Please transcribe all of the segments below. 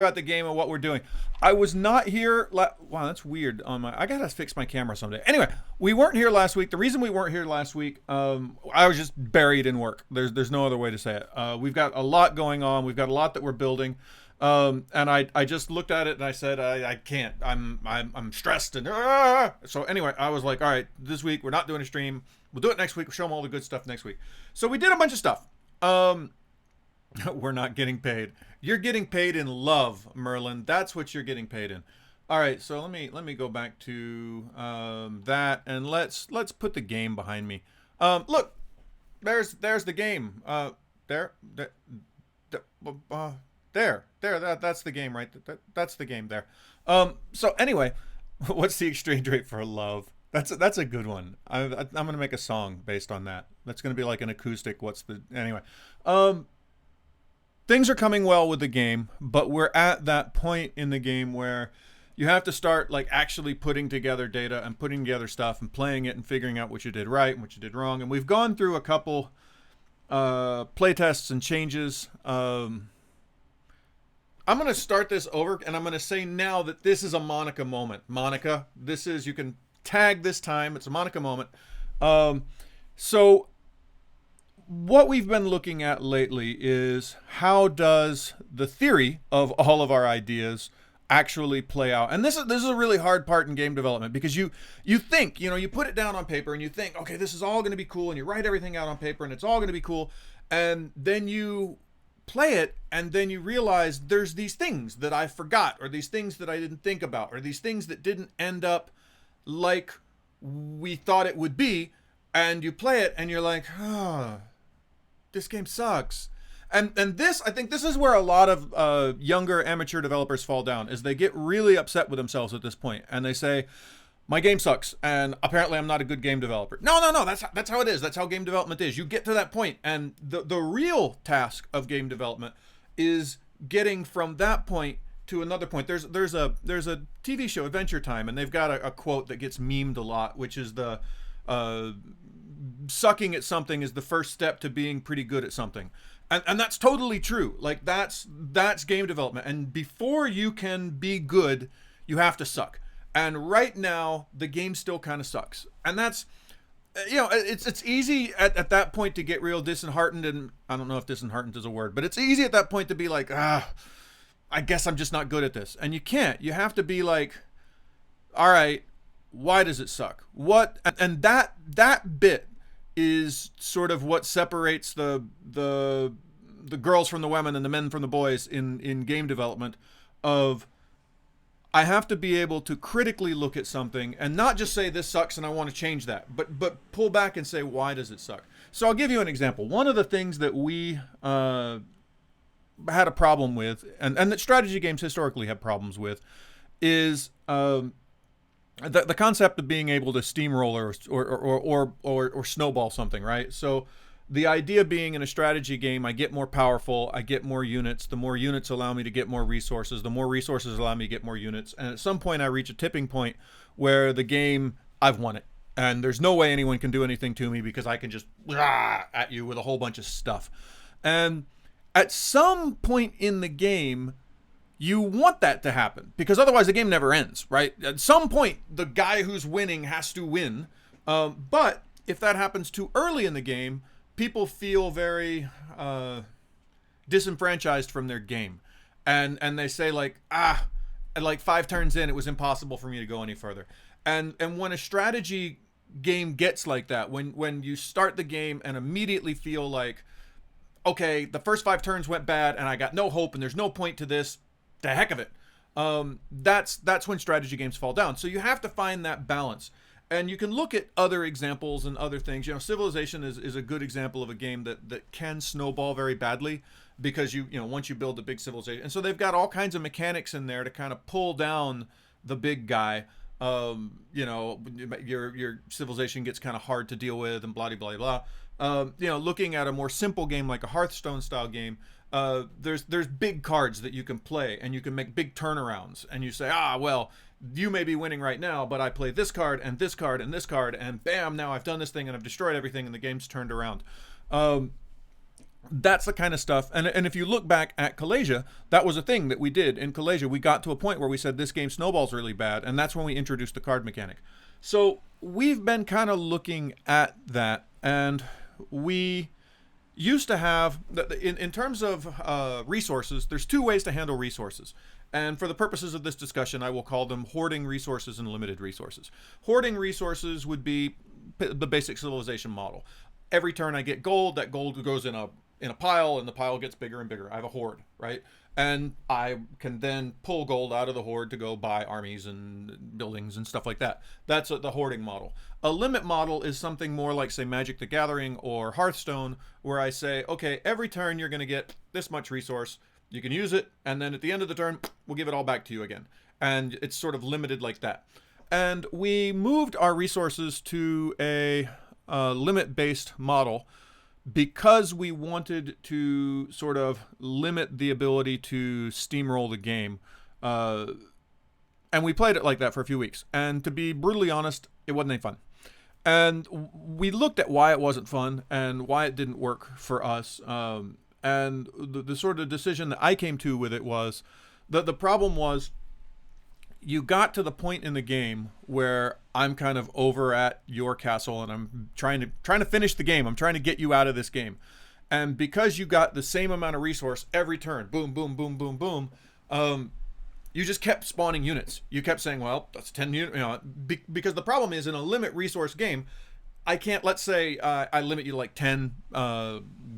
about the game and what we're doing. I was not here. Wow, that's weird. On my, I gotta fix my camera someday. Anyway, we weren't here last week. The reason we weren't here last week, I was just buried in work. There's no other way to say it. We've got a lot going on. We've got a lot that we're building. And I just looked at it and I said I can't. I'm stressed and so anyway I was like, all right, this week we're not doing a stream. We'll do it next week. We'll show them all the good stuff next week. So we did a bunch of stuff. We're not getting paid. You're getting paid in love, Merlin. That's what you're getting paid in. All right, so let me go back to that and let's put the game behind me. Look, there's the game. There, there, that's the game, right? That's the game there. So anyway, what's the exchange rate for love? That's a good one. I'm gonna make a song based on that. That's gonna be like an acoustic. What's the anyway? Things are coming well with the game, but we're at that point in the game where you have to start like actually putting together data and putting together stuff and playing it and figuring out what you did right and what you did wrong. And we've gone through a couple play tests and changes. I'm going to start this over and I'm going to say now that this is a Monica moment. Monica, this is, you can tag this time. It's a Monica moment. So what we've been looking at lately is how does the theory of all of our ideas actually play out. And this is a really hard part in game development because you think, you put it down on paper and you think, okay, this is all going to be cool, and you write everything out on paper and it's all going to be cool. And then you play it and then you realize there's these things that I forgot, or these things that I didn't think about, or these things that didn't end up like we thought it would be. And you play it and you're like, this game sucks. And this, I think this is where a lot of younger amateur developers fall down, is they get really upset with themselves at this point and they say, my game sucks and apparently I'm not a good game developer. No, that's how it is. That's how game development is. You get to that point, and the real task of game development is getting from that point to another point. There's a TV show, Adventure Time, and they've got a quote that gets memed a lot, which is the sucking at something is the first step to being pretty good at something. And that's totally true. Like that's game development. And before you can be good, you have to suck. And right now, the game still kind of sucks. And that's, it's easy at that point to get real disheartened. And I don't know if disheartened is a word, but it's easy at that point to be like, I guess I'm just not good at this. And you can't. You have to be like, all right, why does it suck? What? And that bit is sort of what separates the girls from the women and the men from the boys in game development. Of, I have to be able to critically look at something and not just say this sucks and I want to change that, but pull back and say, why does it suck? So I'll give you an example. One of the things that we had a problem with, and that strategy games historically have problems with, is the concept of being able to steamroller or snowball something, right? So the idea being, in a strategy game, I get more powerful, I get more units. The more units allow me to get more resources. The more resources allow me to get more units. And at some point I reach a tipping point where the game, I've won it. And there's no way anyone can do anything to me because I can just at you with a whole bunch of stuff. And at some point in the game, you want that to happen because otherwise the game never ends, right? At some point, the guy who's winning has to win. But if that happens too early in the game, people feel very disenfranchised from their game. And they say like 5 turns in, it was impossible for me to go any further. And when a strategy game gets like that, when you start the game and immediately feel like, okay, the first 5 turns went bad and I got no hope and there's no point to this, the heck of it. That's when strategy games fall down. So you have to find that balance. And you can look at other examples and other things. Civilization is a good example of a game that can snowball very badly because once you build a big civilization. And so they've got all kinds of mechanics in there to kind of pull down the big guy. Your civilization gets kind of hard to deal with and blah, blah, blah. Looking at a more simple game like a Hearthstone style game, there's big cards that you can play and you can make big turnarounds. And you say, well, you may be winning right now, but I play this card and this card and this card, and bam, now I've done this thing and I've destroyed everything and the game's turned around. That's the kind of stuff. And if you look back at Kalasia, that was a thing that we did in Kalasia. We got to a point where we said this game snowballs really bad, and that's when we introduced the card mechanic. So we've been kind of looking at that, and we used to have, in terms of resources, there's two ways to handle resources. And for the purposes of this discussion, I will call them hoarding resources and limited resources. Hoarding resources would be the basic civilization model. Every turn I get gold, that gold goes in a pile, and the pile gets bigger and bigger. I have a hoard, right? And I can then pull gold out of the hoard to go buy armies and buildings and stuff like that. That's the hoarding model. A limit model is something more like, say, Magic the Gathering or Hearthstone, where I say, okay, every turn you're going to get this much resource. You can use it, and then at the end of the turn, we'll give it all back to you again. And it's sort of limited like that. And we moved our resources to a limit-based model because we wanted to sort of limit the ability to steamroll the game. And we played it like that for a few weeks. And to be brutally honest, it wasn't any fun. And we looked at why it wasn't fun and why it didn't work for us. And the sort of decision that I came to with it was that the problem was you got to the point in the game where I'm kind of over at your castle and I'm trying to finish the game. I'm trying to get you out of this game. And because you got the same amount of resource every turn, boom, boom, boom, boom, boom, you just kept spawning units. You kept saying, well, that's 10 units, because the problem is in a limit resource game, I can't, let's say I limit you to like 10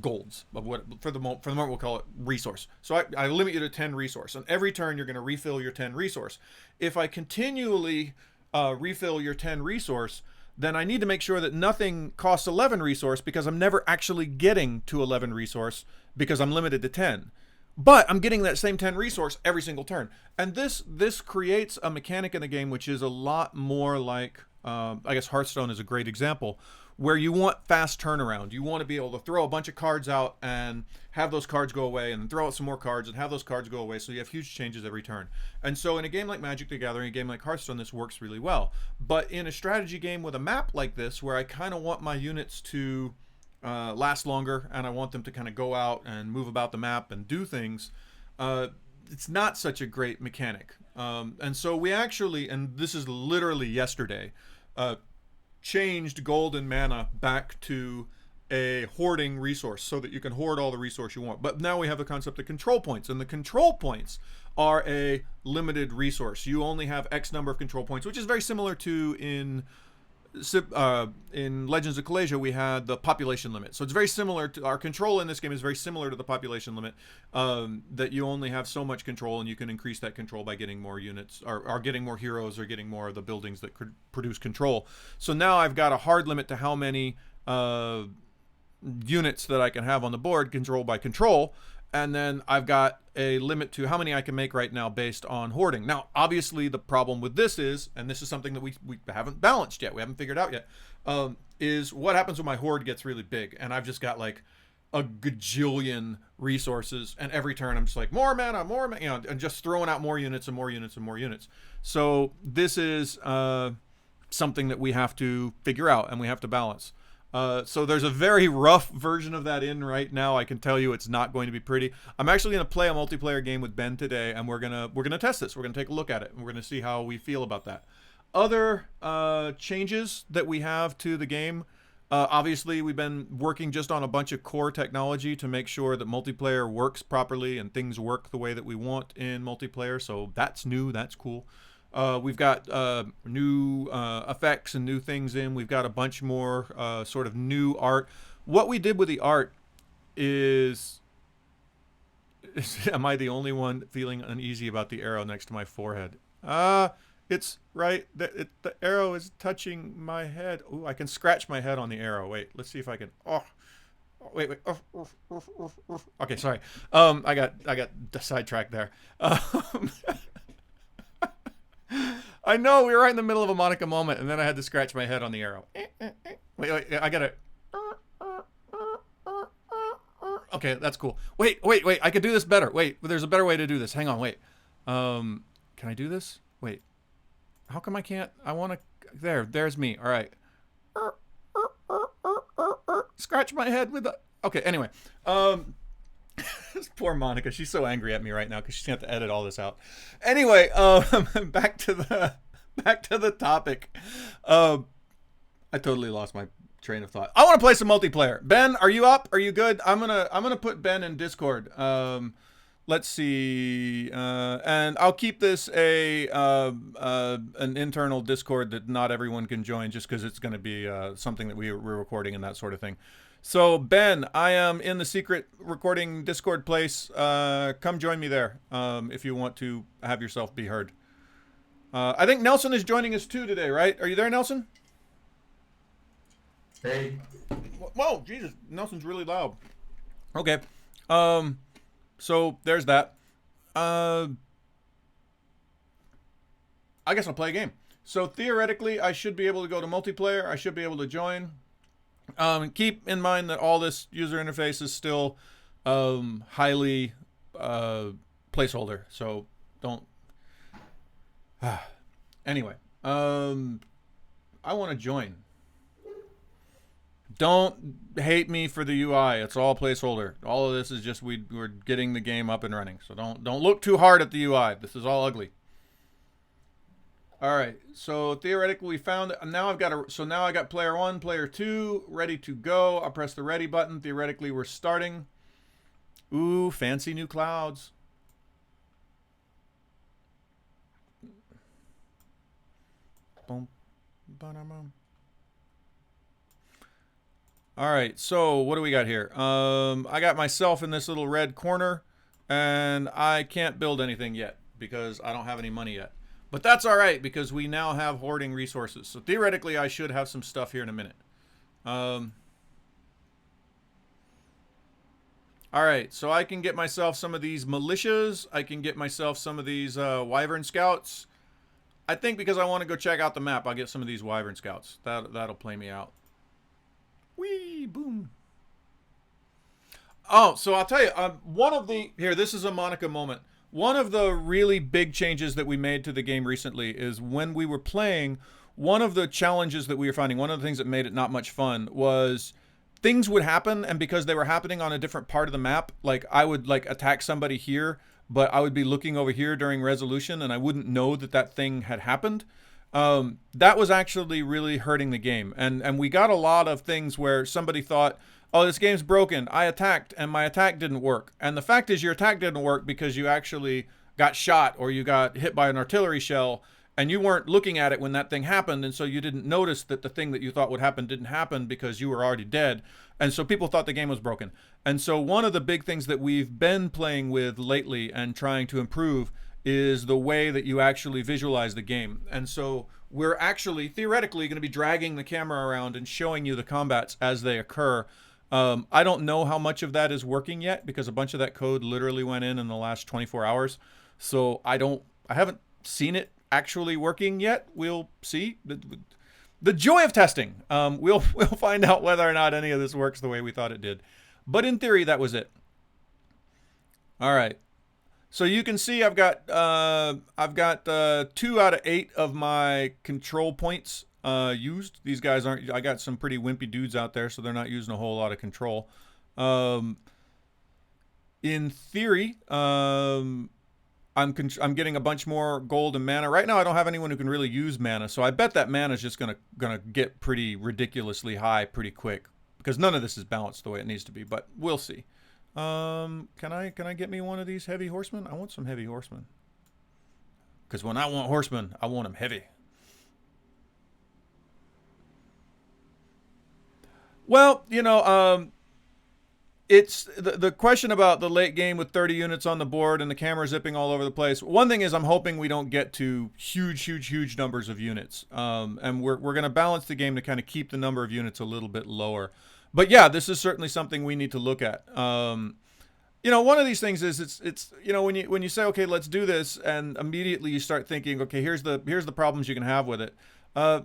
golds. For the moment we'll call it resource. So I limit you to 10 resource. And every turn you're going to refill your 10 resource. If I continually refill your 10 resource, then I need to make sure that nothing costs 11 resource because I'm never actually getting to 11 resource because I'm limited to 10. But I'm getting that same 10 resource every single turn. And this creates a mechanic in the game which is a lot more like, I guess Hearthstone is a great example, where you want fast turnaround. You want to be able to throw a bunch of cards out and have those cards go away, and then throw out some more cards and have those cards go away, so you have huge changes every turn. And so in a game like Magic the Gathering, a game like Hearthstone, this works really well. But in a strategy game with a map like this, where I kind of want my units to last longer, and I want them to kind of go out and move about the map and do things, it's not such a great mechanic. And so we actually, and this is literally yesterday, changed gold and mana back to a hoarding resource so that you can hoard all the resource you want. But now we have the concept of control points, and the control points are a limited resource. You only have X number of control points, which is very similar to in Legends of Kalasia, we had the population limit. So it's very similar to our control in this game is very similar to the population limit, that you only have so much control, and you can increase that control by getting more units or getting more heroes or getting more of the buildings that could produce control. So now I've got a hard limit to how many units that I can have on the board controlled by control. And then I've got a limit to how many I can make right now based on hoarding. Now, obviously, the problem with this is, and this is something that we haven't balanced yet, we haven't figured out yet, is what happens when my hoard gets really big and I've just got like a gajillion resources, and every turn I'm just like, more mana, and just throwing out more units and more units and more units. So this is something that we have to figure out and we have to balance. So there's a very rough version of that in right now. I can tell you it's not going to be pretty. I'm actually going to play a multiplayer game with Ben today, and we're gonna test this. We're gonna take a look at it, and we're gonna see how we feel about that. Other changes that we have to the game. Obviously, we've been working just on a bunch of core technology to make sure that multiplayer works properly and things work the way that we want in multiplayer. So that's new. That's cool. We've got new effects and new things in. We've got a bunch more sort of new art. What we did with the art is am I the only one feeling uneasy about the arrow next to my forehead? It's right. The arrow is touching my head. Ooh, I can scratch my head on the arrow. Wait, let's see if I can. Oh, wait. Okay, sorry. I got sidetracked there. I know, we were right in the middle of a Monica moment, and then I had to scratch my head on the arrow. Wait, I gotta... Okay, that's cool. Wait, I could do this better. Wait, there's a better way to do this. Hang on, wait. Can I do this? Wait. How come I can't? I want to... There's me. All right. Scratch my head with a... Okay, anyway. Um, poor Monica. She's so angry at me right now because she's going to have to edit all this out. Anyway, back to the topic. Um, I totally lost my train of thought. I want to play some multiplayer. Ben, are you up? Are you good? I'm gonna put Ben in Discord. Let's see, and I'll keep this an internal Discord that not everyone can join, just because it's going to be something that we're recording and that sort of thing. So Ben, I am in the secret recording Discord place. Come join me there if you want to have yourself be heard. I think Nelson is joining us too today, right? Are you there, Nelson? Hey. Whoa, Jesus, Nelson's really loud. Okay. So there's that. I guess I'll play a game. So theoretically, I should be able to go to multiplayer. I should be able to join. Keep in mind that all this user interface is still highly placeholder. So don't. Anyway, I want to join. Don't hate me for the UI. It's all placeholder. All of this is just we're getting the game up and running. So don't look too hard at the UI. This is all ugly. All right. So theoretically, we found now I got player 1, player 2 ready to go. I'll press the ready button. Theoretically, we're starting. Ooh, fancy new clouds. Boom. Ba-da-bum. All right, so what do we got here? I got myself in this little red corner, and I can't build anything yet because I don't have any money yet. But that's all right because we now have hoarding resources. So theoretically, I should have some stuff here in a minute. All right, so I can get myself some of these militias. I can get myself some of these Wyvern Scouts. I think because I want to go check out the map, I'll get some of these Wyvern Scouts. That'll play me out. Whee, boom. Oh, so I'll tell you, this is a Monica moment. One of the really big changes that we made to the game recently is when we were playing, one of the challenges that we were finding, one of the things that made it not much fun was things would happen, and because they were happening on a different part of the map, like I would attack somebody here, but I would be looking over here during resolution and I wouldn't know that thing had happened. That was actually really hurting the game. And we got a lot of things where somebody thought, oh, this game's broken. I attacked and my attack didn't work. And the fact is your attack didn't work because you actually got shot or you got hit by an artillery shell and you weren't looking at it when that thing happened. And so you didn't notice that the thing that you thought would happen didn't happen because you were already dead. And so people thought the game was broken. And so one of the big things that we've been playing with lately and trying to improve is the way that you actually visualize the game. And so we're actually theoretically going to be dragging the camera around and showing you the combats as they occur. I don't know how much of that is working yet because a bunch of that code literally went in the last 24 hours. So I haven't seen it actually working yet. We'll see. The joy of testing. We'll find out whether or not any of this works the way we thought it did. But in theory, that was it. All right. So you can see I've got 2 out of 8 of my control points used. These guys aren't. I got some pretty wimpy dudes out there, so they're not using a whole lot of control. In theory, I'm getting a bunch more gold and mana. Right now, I don't have anyone who can really use mana, so I bet that mana is just gonna get pretty ridiculously high pretty quick because none of this is balanced the way it needs to be. But we'll see. Can I get me one of these heavy horsemen? I want some heavy horsemen. Because when I want horsemen, I want them heavy. Well, it's the question about the late game with 30 units on the board and the camera zipping all over the place. One thing is I'm hoping we don't get to huge numbers of units. And we're going to balance the game to kind of keep the number of units a little bit lower. But yeah, this is certainly something we need to look at. One of these things is it's when you say, okay, let's do this, and immediately you start thinking, okay, here's the problems you can have with it.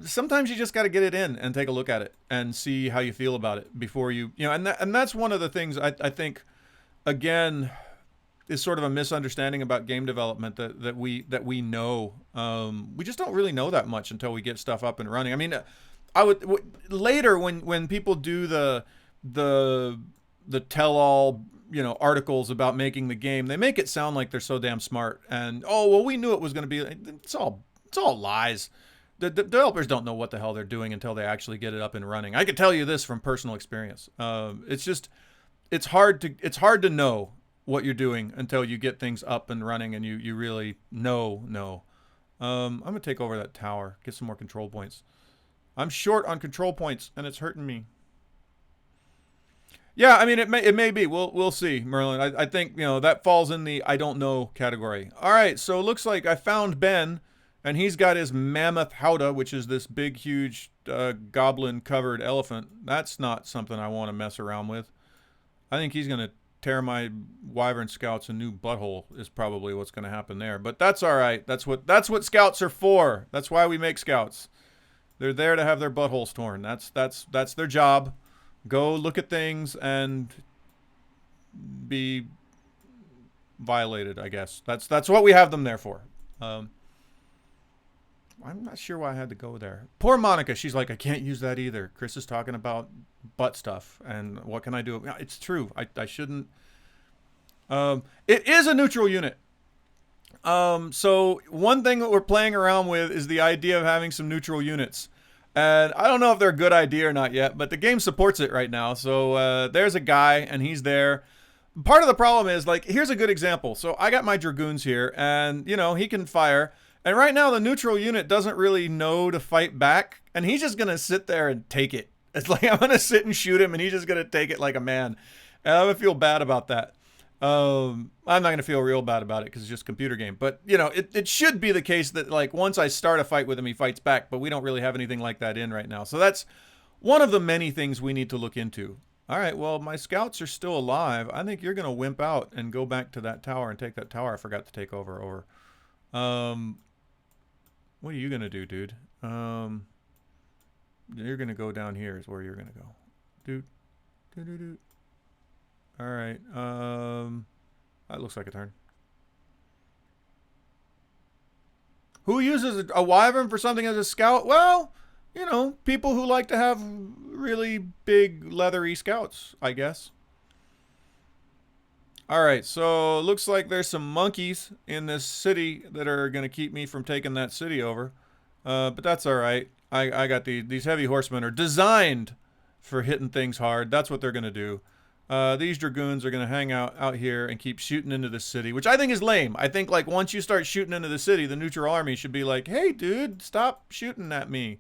Sometimes you just got to get it in and take a look at it and see how you feel about it before and that's one of the things I think, again, is sort of a misunderstanding about game development that we know. We just don't really know that much until we get stuff up and running. I mean, later when people do the the tell-all, you know, articles about making the game, they make it sound like they're so damn smart. And oh well, we knew it was going to be. It's all lies. The developers don't know what the hell they're doing until they actually get it up and running. I can tell you this from personal experience. It's hard to know what you're doing until you get things up and running and you really know. I'm gonna take over that tower, get some more control points. I'm short on control points and it's hurting me. Yeah, I mean it may be. We'll see, Merlin. I think, you know, that falls in the I don't know category. All right, so it looks like I found Ben, and he's got his mammoth howdah, which is this big, huge goblin covered elephant. That's not something I want to mess around with. I think he's gonna tear my wyvern scouts a new butthole is probably what's gonna happen there. But that's all right. That's what scouts are for. That's why we make scouts. They're there to have their buttholes torn. That's their job. Go look at things and be violated, I guess. That's what we have them there for. I'm not sure why I had to go there. Poor Monica. She's like, I can't use that either. Chris is talking about butt stuff, and what can I do? It's true. I shouldn't. It is a neutral unit. So one thing that we're playing around with is the idea of having some neutral units. And I don't know if they're a good idea or not yet, but the game supports it right now. So there's a guy, and he's there. Part of the problem is, like, here's a good example. So I got my dragoons here, and, you know, he can fire. And right now, the neutral unit doesn't really know to fight back, and he's just going to sit there and take it. It's like, I'm going to sit and shoot him, and he's just going to take it like a man. And I'm going to feel bad about that. I'm not going to feel real bad about it because it's just a computer game. But, you know, it should be the case that, like, once I start a fight with him, he fights back. But we don't really have anything like that in right now. So that's one of the many things we need to look into. All right, well, my scouts are still alive. I think you're going to wimp out and go back to that tower and take that tower I forgot to take over. What are you going to do, dude? You're going to go down here is where you're going to go. Doot. All right. That looks like a turn. Who uses a wyvern for something as a scout? Well, you know, people who like to have really big leathery scouts, I guess. All right, so it looks like there's some monkeys in this city that are going to keep me from taking that city over. But that's all right. I got these heavy horsemen are designed for hitting things hard. That's what they're going to do. These dragoons are going to hang out here and keep shooting into the city, which I think is lame. I think, like, once you start shooting into the city, the neutral army should be like, hey, dude, stop shooting at me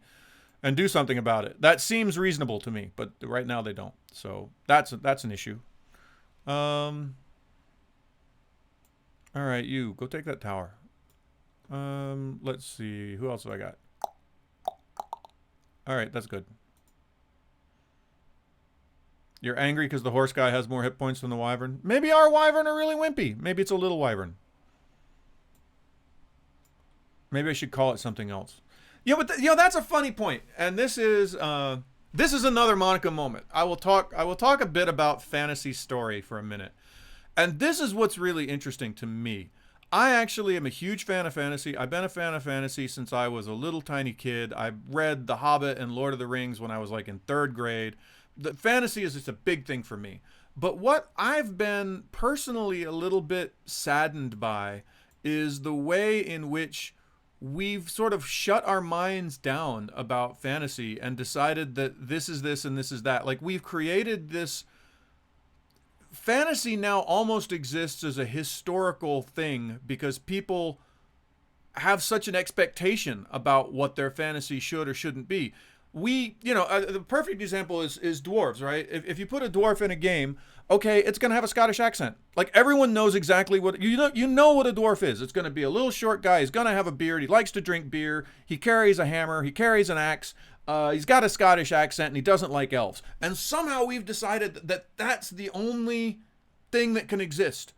and do something about it. That seems reasonable to me, but right now they don't. So that's an issue. All right, you go take that tower. Let's see. Who else have I got? All right, that's good. You're angry because the horse guy has more hit points than the wyvern? Maybe our wyvern are really wimpy. Maybe it's a little wyvern. Maybe I should call it something else. Yeah, but that's a funny point. And this is another Monica moment. I will talk a bit about fantasy story for a minute. And this is what's really interesting to me. I actually am a huge fan of fantasy. I've been a fan of fantasy since I was a little tiny kid. I read The Hobbit and Lord of the Rings when I was like in 3rd grade. The fantasy is just a big thing for me. But what I've been personally a little bit saddened by is the way in which we've sort of shut our minds down about fantasy and decided that this is this and this is that. Like, we've created this... Fantasy now almost exists as a historical thing because people have such an expectation about what their fantasy should or shouldn't be. The perfect example is dwarves, right? If you put a dwarf in a game, okay, it's going to have a Scottish accent. Like, everyone knows exactly what, you know what a dwarf is. It's going to be a little short guy. He's going to have a beard. He likes to drink beer. He carries a hammer. He carries an axe. He's got a Scottish accent, and he doesn't like elves. And somehow we've decided that that's the only thing that can exist.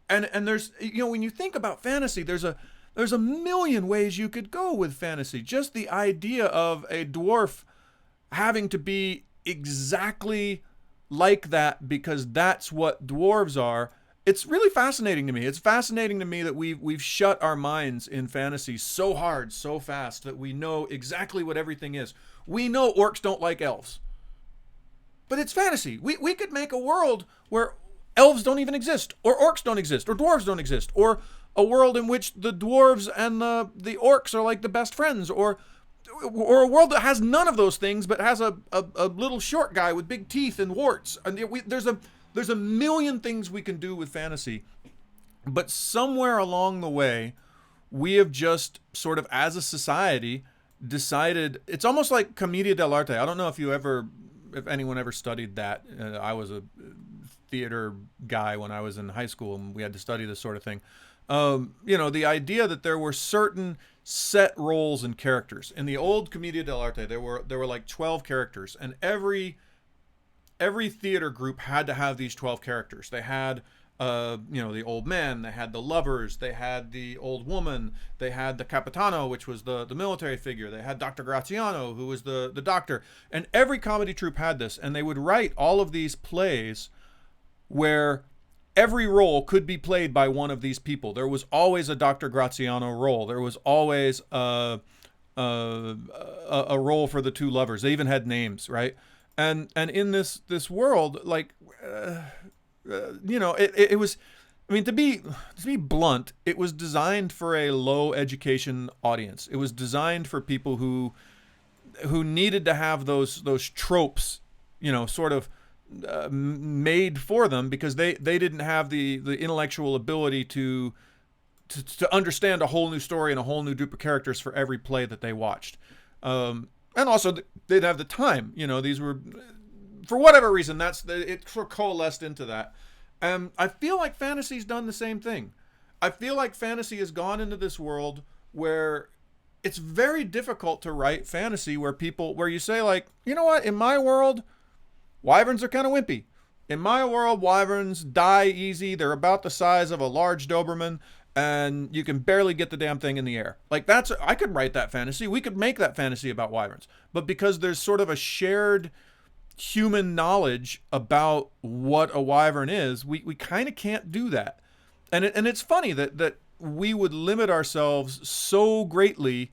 And there's, when you think about fantasy, there's a million ways you could go with fantasy. Just the idea of a dwarf having to be exactly like that because that's what dwarves are. It's really fascinating to me. It's fascinating to me that we've shut our minds in fantasy so hard, so fast, that we know exactly what everything is. We know orcs don't like elves. But it's fantasy. We could make a world where elves don't even exist, or orcs don't exist, or dwarves don't exist, or a world in which the dwarves and the orcs are like the best friends, or a world that has none of those things but has a little short guy with big teeth and warts. And there's a million things we can do with fantasy, but somewhere along the way, we have just sort of, as a society, decided it's almost like commedia dell'arte. I don't know if anyone ever studied that. I was a theater guy when I was in high school, and we had to study this sort of thing. The idea that there were certain set roles and characters in the old commedia dell'arte. There were like 12 characters, and every theater group had to have these 12 characters. They had the old man, they had the lovers, they had the old woman, they had the capitano, which was the military figure, they had Dr. Graziano, who was the doctor, and every comedy troupe had this, and they would write all of these plays where every role could be played by one of these people. There was always a Dr. Graziano role. There was always a role for the two lovers. They even had names, right? And in this world, like, it was, I mean, to be blunt, it was designed for a low education audience. It was designed for people who needed to have those tropes, sort of made for them, because they didn't have the intellectual ability to understand a whole new story and a whole new group of characters for every play that they watched. And also they didn't have the time. These were, for whatever reason, it sort of coalesced into that. I feel like fantasy's done the same thing. I feel like fantasy has gone into this world where it's very difficult to write fantasy where you say, like, you know what, in my world, wyverns are kind of wimpy. In my world, wyverns die easy. They're about the size of a large Doberman, and you can barely get the damn thing in the air. Like, I could write that fantasy. We could make that fantasy about wyverns. But because there's sort of a shared human knowledge about what a wyvern is, we kind of can't do that. And it's funny that we would limit ourselves so greatly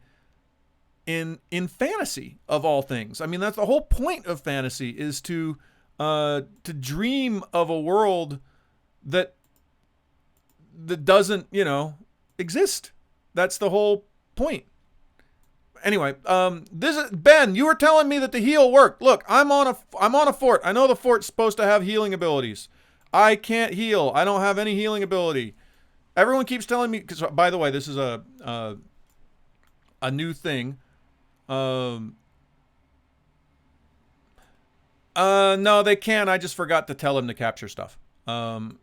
in fantasy, of all things. I mean, that's the whole point of fantasy, is to dream of a world that doesn't, exist. That's the whole point. Anyway, this is Ben. You were telling me that the heal worked. Look, I'm on a fort. I know the fort's supposed to have healing abilities. I can't heal. I don't have any healing ability. Everyone keeps telling me. Because, by the way, this is a new thing. No, they can't. I just forgot to tell him to capture stuff. Right.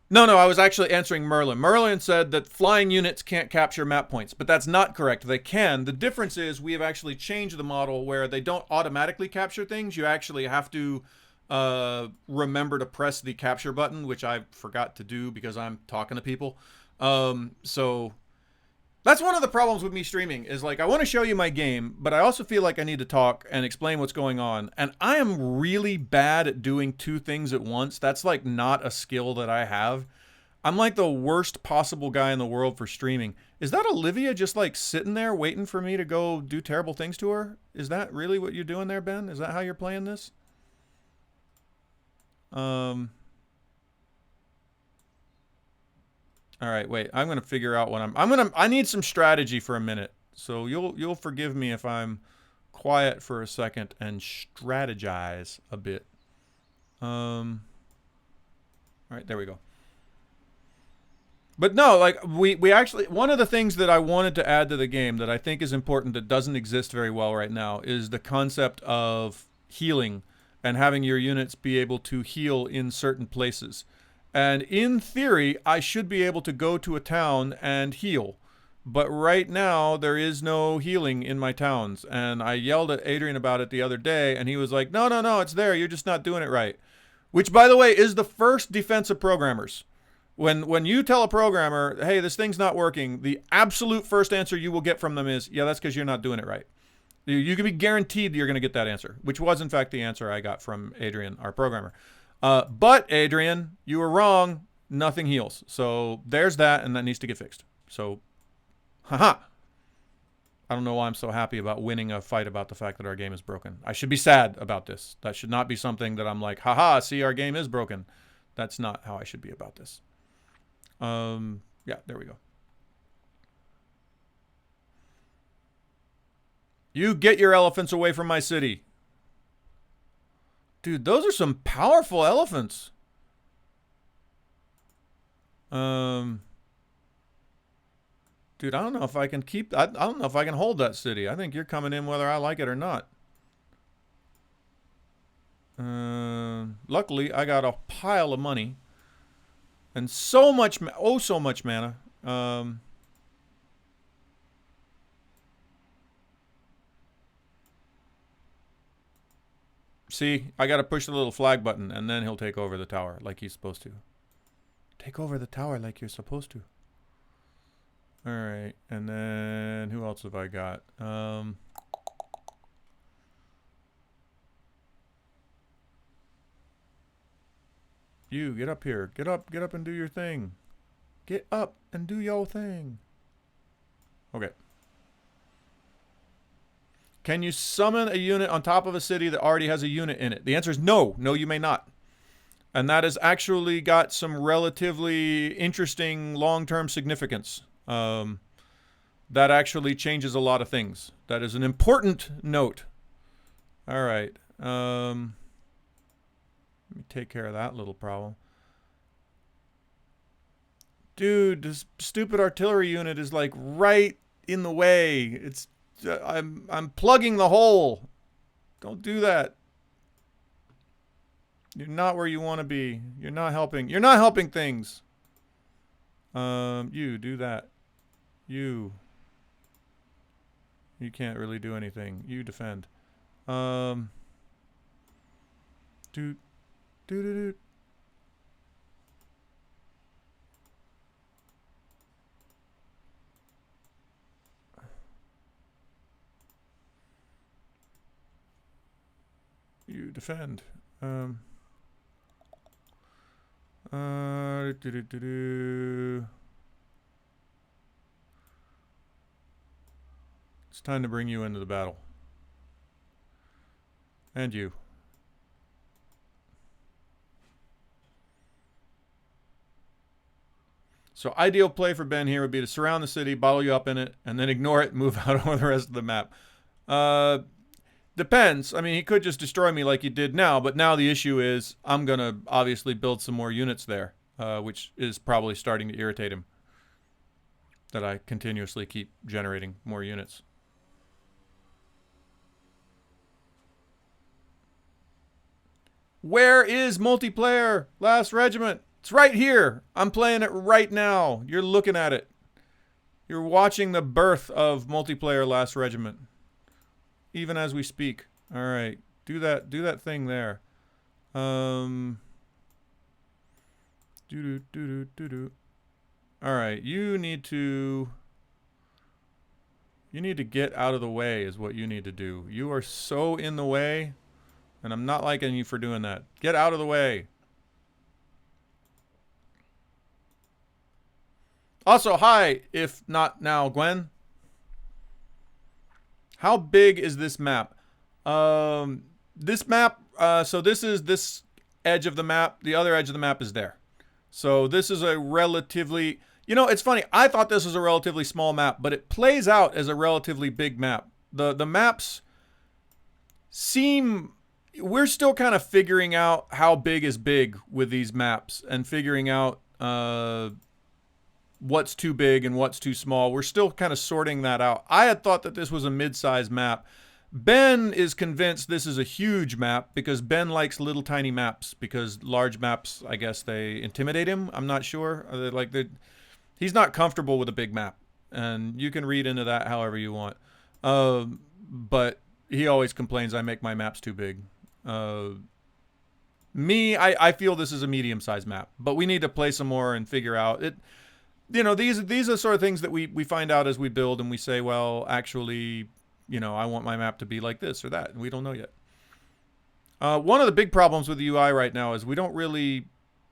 No, I was actually answering Merlin. Merlin said that flying units can't capture map points, but that's not correct. They can. The difference is we have actually changed the model where they don't automatically capture things. You actually have to remember to press the capture button, which I forgot to do because I'm talking to people. So that's one of the problems with me streaming, is like, I want to show you my game, but I also feel like I need to talk and explain what's going on. And I am really bad at doing two things at once. That's like not a skill that I have. I'm like the worst possible guy in the world for streaming. Is that Olivia just like sitting there waiting for me to go do terrible things to her? Is that really what you're doing there, Ben? Is that how you're playing this? All right, wait. I'm gonna figure out what I need some strategy for a minute. So you'll forgive me if I'm quiet for a second and strategize a bit. All right, there we go. But no, like we actually, one of the things that I wanted to add to the game that I think is important that doesn't exist very well right now is the concept of healing and having your units be able to heal in certain places. And in theory, I should be able to go to a town and heal. But right now, there is no healing in my towns. And I yelled at Adrian about it the other day, and he was like, no, it's there. You're just not doing it right. Which, by the way, is the first defense of programmers. When you tell a programmer, hey, this thing's not working, the absolute first answer you will get from them is, yeah, that's because you're not doing it right. You can be guaranteed that you're going to get that answer, which was, in fact, the answer I got from Adrian, our programmer. But Adrian, you were wrong. Nothing heals. So there's that, and that needs to get fixed. So, haha. I don't know why I'm so happy about winning a fight about the fact that our game is broken. I should be sad about this. That should not be something that I'm like, haha, see, our game is broken. That's not how I should be about this. Yeah, there we go. You get your elephants away from my city. Dude, those are some powerful elephants. Dude, I don't know if I can keep... I don't know if I can hold that city. I think you're coming in whether I like it or not. Luckily, I got a pile of money. And so much... Oh, so much mana. See, I got to push the little flag button, and then he'll take over the tower like he's supposed to. Take over the tower like you're supposed to. Alright, and then who else have I got? You, get up here. Get up and do your thing. Get up and do your thing. Okay. Can you summon a unit on top of a city that already has a unit in it? The answer is no. No, you may not. And that has actually got some relatively interesting long-term significance. That actually changes a lot of things. That is an important note. All right. Let me take care of that little problem. Dude, this stupid artillery unit is like right in the way. It's I'm plugging the hole. Don't do that. You're not where you want to be. You're not helping. You're not helping things. You do that. You can't really do anything. You defend. Do. You defend. It's time to bring you into the battle. And you. So ideal play for Ben here would be to surround the city, bottle you up in it, and then ignore it and move out over the rest of the map. Depends. I mean, he could just destroy me like he did now, but now the issue is I'm going to obviously build some more units there, which is probably starting to irritate him. That I continuously keep generating more units. Where is multiplayer? Last Regiment. It's right here. I'm playing it right now. You're looking at it. You're watching the birth of multiplayer Last Regiment. Even as we speak. All right. Do that thing there. All right. You need to get out of the way is what you need to do. You are so in the way, and I'm not liking you for doing that. Get out of the way. Also, hi, if not now, Gwen. How big is this map? This map, so this is this edge of the map. The other edge of the map is there. So this is a relatively... You know, it's funny. I thought this was a relatively small map, but it plays out as a relatively big map. The maps seem... We're still kind of figuring out how big is big with these maps and figuring out what's too big and what's too small. We're still kind of sorting that out. I had thought that this was a mid-sized map. Ben is convinced this is a huge map because Ben likes little tiny maps because large maps, I guess, they intimidate him. I'm not sure. He's not comfortable with a big map, and you can read into that however you want. But he always complains I make my maps too big. I feel this is a medium-sized map, but we need to play some more and figure out it. You know, these are sort of things that we find out as we build, and we say, well, actually, you know, I want my map to be like this or that, and we don't know yet. One of the big problems with the UI right now is we don't really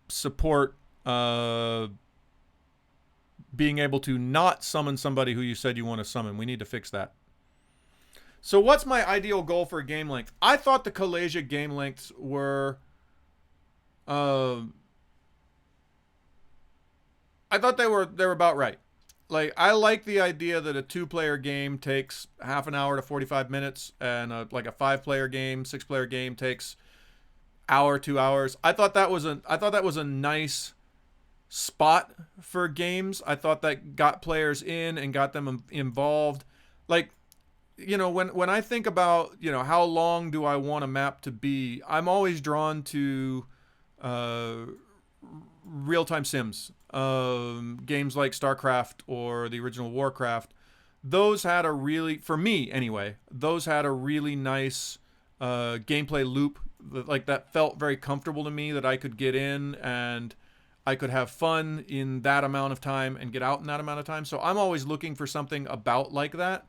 support being able to not summon somebody who you said you want to summon. We need to fix that. So what's my ideal goal for game length? I thought the Kalasia game lengths were, uh, I thought they were about right. Like I like the idea that a 2-player game takes half an hour to 45 minutes, and like a 5-player game, 6-player game takes hour, 2 hours. I thought that was a nice spot for games. I thought that got players in and got them involved. Like, when I think about, how long do I want a map to be, I'm always drawn to uh, real-time sims, games like StarCraft or the original Warcraft. Those had a really, for me anyway, those had a really nice gameplay loop that felt very comfortable to me, that I could get in and I could have fun in that amount of time and get out in that amount of time. So I'm always looking for something about like that.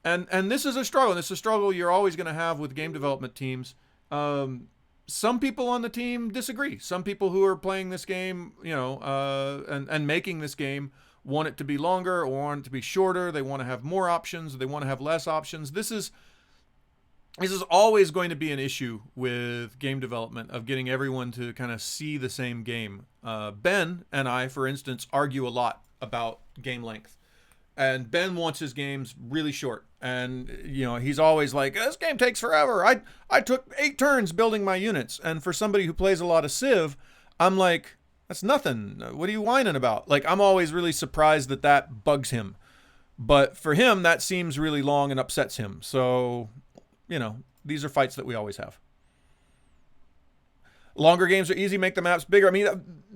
And this is a struggle. This is a struggle you're always going to have with game development teams. Some people on the team disagree. Some people who are playing this game, and making this game, want it to be longer or want it to be shorter. They want to have more options. They want to have less options. This is always going to be an issue with game development, of getting everyone to kind of see the same game. Ben and I, for instance, argue a lot about game length. And Ben wants his games really short. And, he's always like, this game takes forever. I took 8 turns building my units. And for somebody who plays a lot of Civ, I'm like, that's nothing. What are you whining about? Like, I'm always really surprised that bugs him. But for him, that seems really long and upsets him. So, these are fights that we always have. Longer games are easy, make the maps bigger. I mean,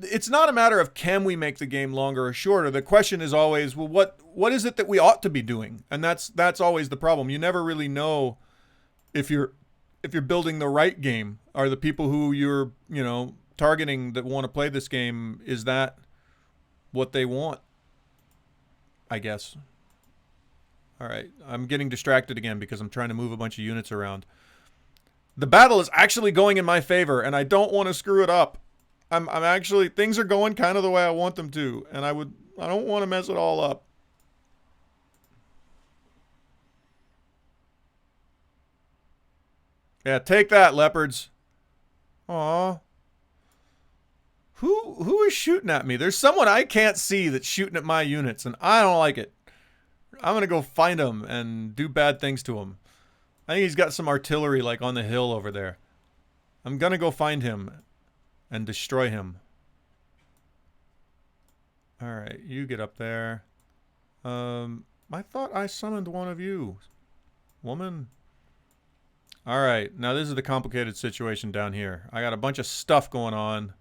it's not a matter of can we make the game longer or shorter. The question is always, well, what is it that we ought to be doing? And that's always the problem. You never really know if you're building the right game. Are the people who you're, targeting that want to play this game, is that what they want? I guess. All right, I'm getting distracted again because I'm trying to move a bunch of units around. The battle is actually going in my favor, and I don't want to screw it up. I'm actually, things are going kind of the way I want them to, and I don't want to mess it all up. Yeah, take that, leopards. Aw. Who is shooting at me? There's someone I can't see that's shooting at my units, and I don't like it. I'm going to go find him and do bad things to him. I think he's got some artillery like on the hill over there. I'm going to go find him and destroy him. Alright, you get up there. I thought I summoned one of you. Woman. Alright, now this is the complicated situation down here. I got a bunch of stuff going on.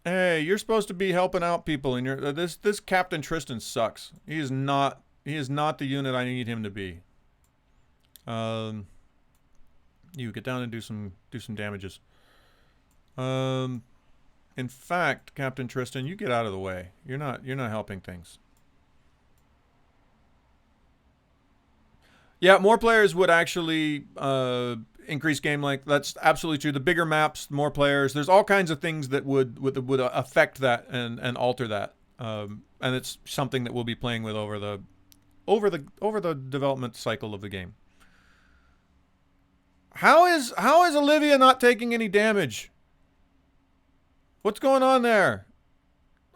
Hey, you're supposed to be helping out people, and you're this Captain Tristan sucks. He is not the unit I need him to be. You get down and do some damages. In fact, Captain Tristan, you get out of the way. You're not helping things. Yeah, more players would actually increase game length. That's absolutely true. The bigger maps, more players. There's all kinds of things that would affect that and alter that. And it's something that we'll be playing with over the development cycle of the game. How is Olivia not taking any damage? What's going on there?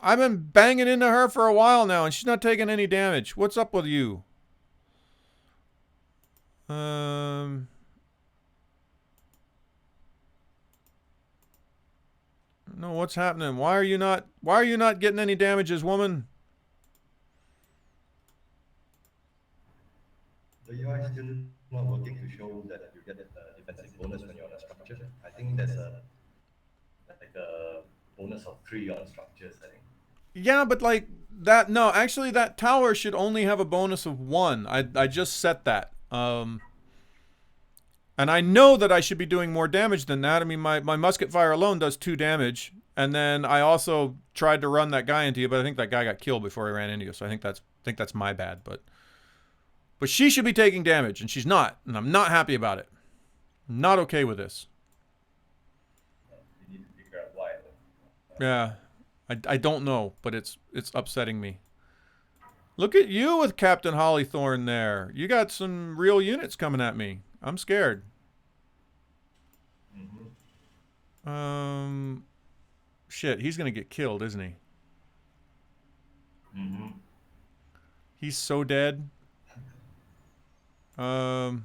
I've been banging into her for a while now, and she's not taking any damage. What's up with you? No, what's happening? Why are you not getting any damages, woman? The UI is still not working to show that you get a defensive bonus when you're on a structure. I think there's a bonus of 3 on structures, I think. Yeah, but like that, no, actually that tower should only have a bonus of 1. I just set that. And I know that I should be doing more damage than that. I mean, my musket fire alone does 2 damage. And then I also tried to run that guy into you, but I think that guy got killed before I ran into you. So I think that's my bad. But But she should be taking damage, and she's not, and I'm not happy about it. I'm not okay with this. You need to figure out why. Yeah, I don't know, but it's upsetting me. Look at you with Captain Hollythorn there. You got some real units coming at me. I'm scared. Shit, he's gonna get killed, isn't he? He's so dead. Hmm.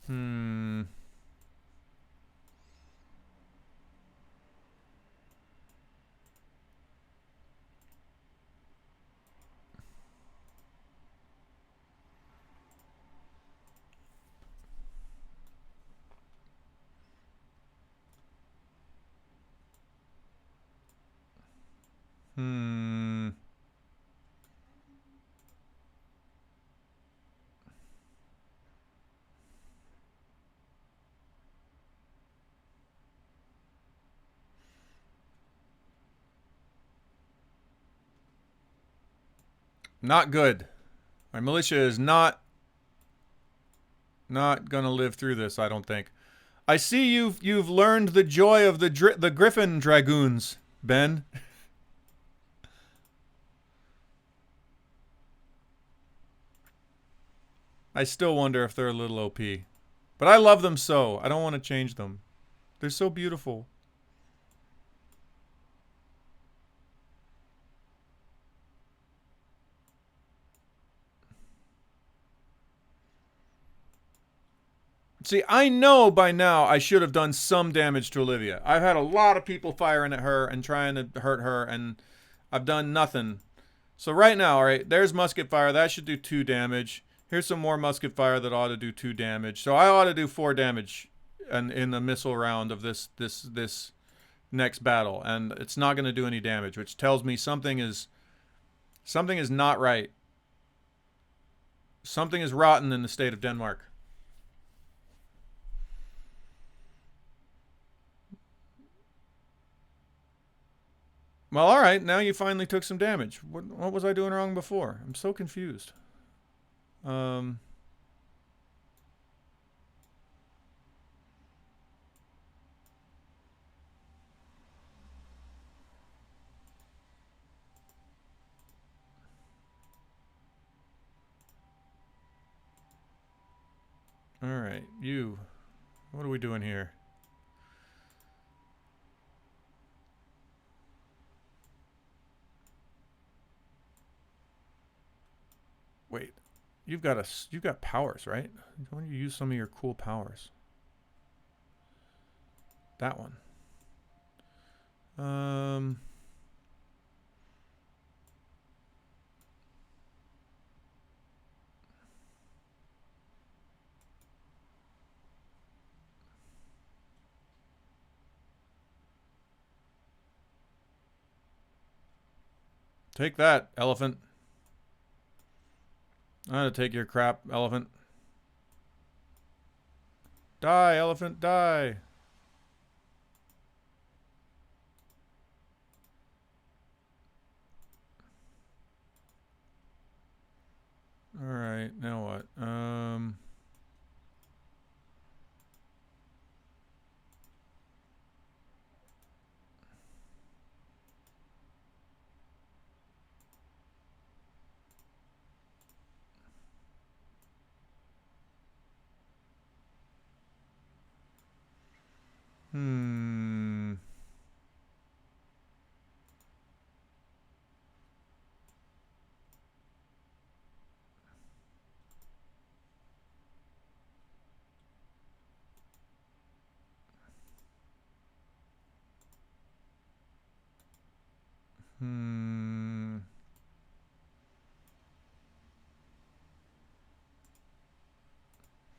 Hmm. Not good. My militia is not gonna live through this, I don't think. I see you've learned the joy of the Griffin Dragoons, Ben. I still wonder if they're a little OP. But I love them so. I don't want to change them. They're so beautiful. See, I know by now I should have done some damage to Olivia. I've had a lot of people firing at her and trying to hurt her, and I've done nothing. So right now, all right, there's musket fire. That should do 2 damage. Here's some more musket fire that ought to do 2 damage. So I ought to do 4 damage in the missile round of this next battle, and it's not going to do any damage, which tells me something is not right. Something is rotten in the state of Denmark. Well, all right. Now you finally took some damage. What was I doing wrong before? I'm so confused. All right, you. What are we doing here? Wait, you've got powers, right? Why don't you use some of your cool powers? That one. Take that, elephant. I'm gonna take your crap, elephant. Die, elephant, die. All right, now what? Hmm.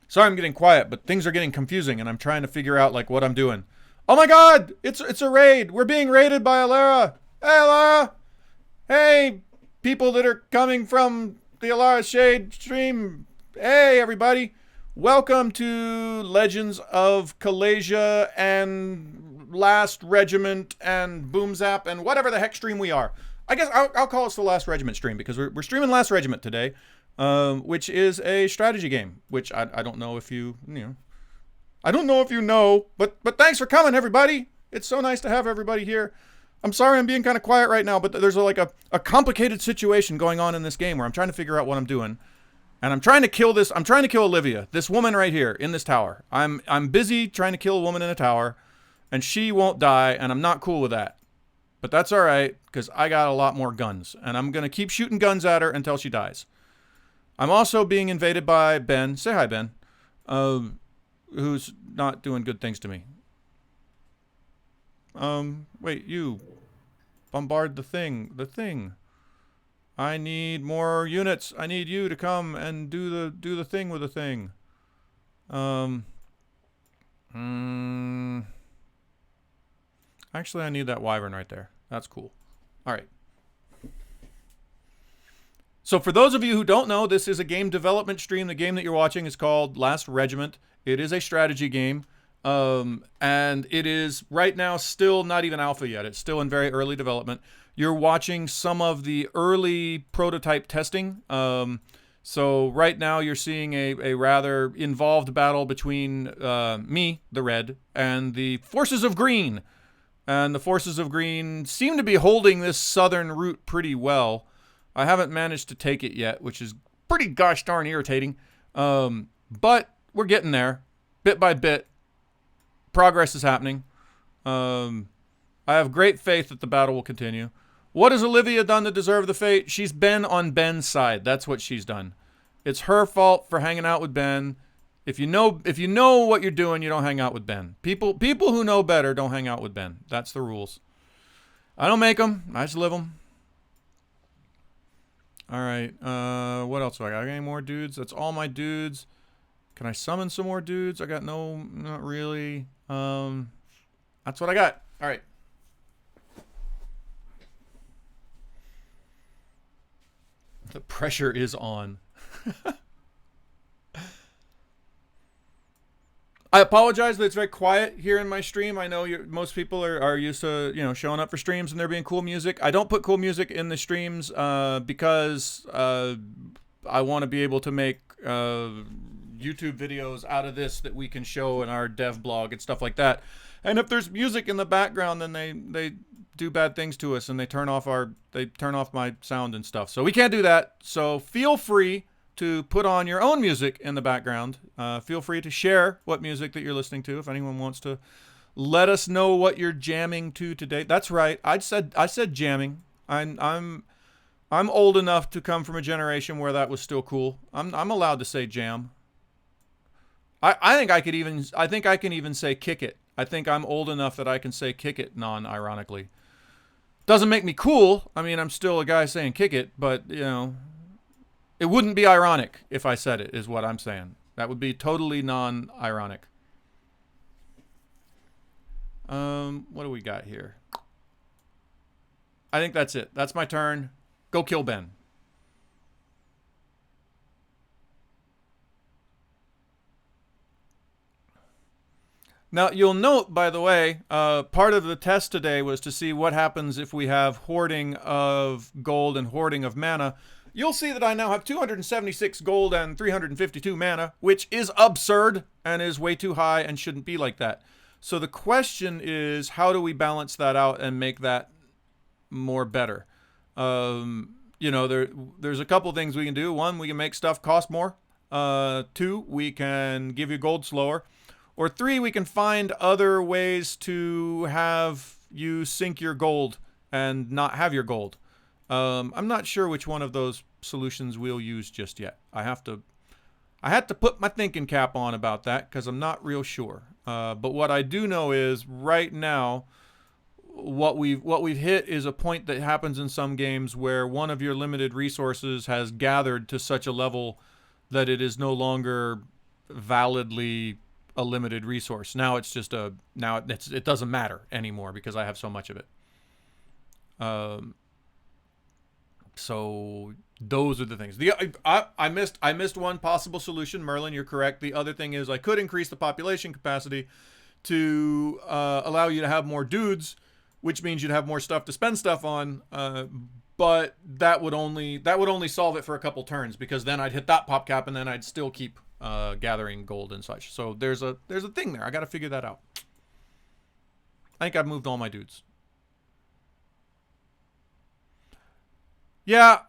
Sorry I'm getting quiet, but things are getting confusing and I'm trying to figure out like what I'm doing. Oh my god! It's a raid! We're being raided by Alara! Hey Alara! Hey, people that are coming from the Alara Shade stream. Hey everybody! Welcome to Legends of Kalasia and Last Regiment and Boomzap and whatever the heck stream we are. I guess I'll call this the Last Regiment stream because we're streaming Last Regiment today, which is a strategy game. Which I don't know if you know. I don't know if you know, but thanks for coming, everybody. It's so nice to have everybody here. I'm sorry I'm being kind of quiet right now, but there's like a complicated situation going on in this game where I'm trying to figure out what I'm doing. And I'm trying to kill this. I'm trying to kill Olivia, this woman right here in this tower. I'm busy trying to kill a woman in a tower, and she won't die, and I'm not cool with that. But that's all right, because I got a lot more guns, and I'm going to keep shooting guns at her until she dies. I'm also being invaded by Ben. Say hi, Ben. Who's not doing good things to me. Wait, you. Bombard the thing. I need more units. I need you to come and do the thing with the thing. Actually, I need that wyvern right there. That's cool. All right. So for those of you who don't know, this is a game development stream. The game that you're watching is called Last Regiment. It is a strategy game. And it is right now still not even alpha yet. It's still in very early development. You're watching some of the early prototype testing. So right now you're seeing a rather involved battle between me, the red, and the forces of green. And the forces of green seem to be holding this southern route pretty well. I haven't managed to take it yet, which is pretty gosh darn irritating. But we're getting there, bit by bit. Progress is happening. I have great faith that the battle will continue. What has Olivia done to deserve the fate? She's been on Ben's side. That's what she's done. It's her fault for hanging out with Ben. If you know what you're doing, you don't hang out with Ben. People who know better don't hang out with Ben. That's the rules. I don't make them. I just live them. All right. What else do I got? I got any more dudes? That's all my dudes. Can I summon some more dudes? I got no, not really. That's what I got. All right. The pressure is on. I apologize that it's very quiet here in my stream. I know most people are used to showing up for streams and there being cool music. I don't put cool music in the streams because I want to be able to make YouTube videos out of this that we can show in our dev blog and stuff like that. And if there's music in the background, then they do bad things to us and they turn off my sound and stuff. So we can't do that. So feel free to put on your own music in the background. Feel free to share what music that you're listening to. If anyone wants to let us know what you're jamming to today. That's right. I said jamming. I'm old enough to come from a generation where that was still cool. I'm allowed to say jam. I think I can even say kick it. I think I'm old enough that I can say kick it non-ironically. Doesn't make me cool. I mean, I'm still a guy saying kick it, but it wouldn't be ironic if I said it, is what I'm saying. That would be totally non-ironic. What do we got here? I think that's it. That's my turn. Go kill Ben. Now, you'll note, by the way, part of the test today was to see what happens if we have hoarding of gold and hoarding of mana. You'll see that I now have 276 gold and 352 mana, which is absurd and is way too high and shouldn't be like that. So the question is, how do we balance that out and make that more better? There's a couple things we can do. One, we can make stuff cost more. Two, we can give you gold slower. Or three, we can find other ways to have you sink your gold and not have your gold. I'm not sure which one of those solutions we'll use just yet. I had to put my thinking cap on about that because I'm not real sure. But what I do know is right now, what we've hit is a point that happens in some games where one of your limited resources has gathered to such a level that it is no longer validly a limited resource. Now it's just it doesn't matter anymore because I have so much of it. So those are the things. I missed one possible solution. Merlin, you're correct. The other thing is I could increase the population capacity to allow you to have more dudes, which means you'd have more stuff to spend stuff on. but that would only solve it for a couple turns, because then I'd hit that pop cap and then I'd still keep gathering gold and such. So there's a thing there. I got to figure that out. I think I've moved all my dudes. Yeah,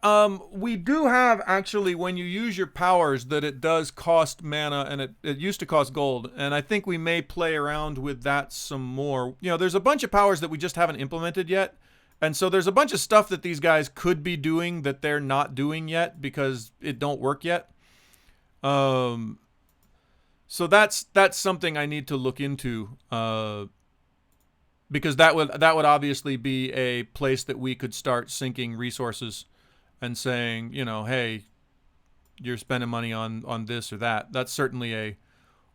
we do have, actually, when you use your powers, that it does cost mana, and it used to cost gold, and I think we may play around with that some more. You know, there's a bunch of powers that we just haven't implemented yet, and so there's a bunch of stuff that these guys could be doing that they're not doing yet because it don't work yet. So that's something I need to look into, because that would obviously be a place that we could start sinking resources and saying, you know, hey, you're spending money on this or that. That's certainly a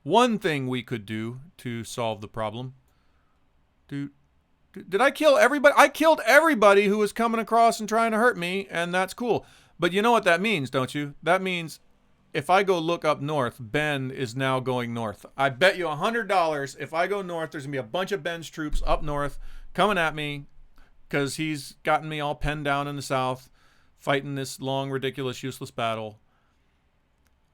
one thing we could do to solve the problem. Did I kill everybody? I killed everybody who was coming across and trying to hurt me, and that's cool. But you know what that means, don't you? That means if I go look up north, Ben is now going north. I bet you $100 if I go north, there's going to be a bunch of Ben's troops up north coming at me because he's gotten me all penned down in the south, fighting this long, ridiculous, useless battle.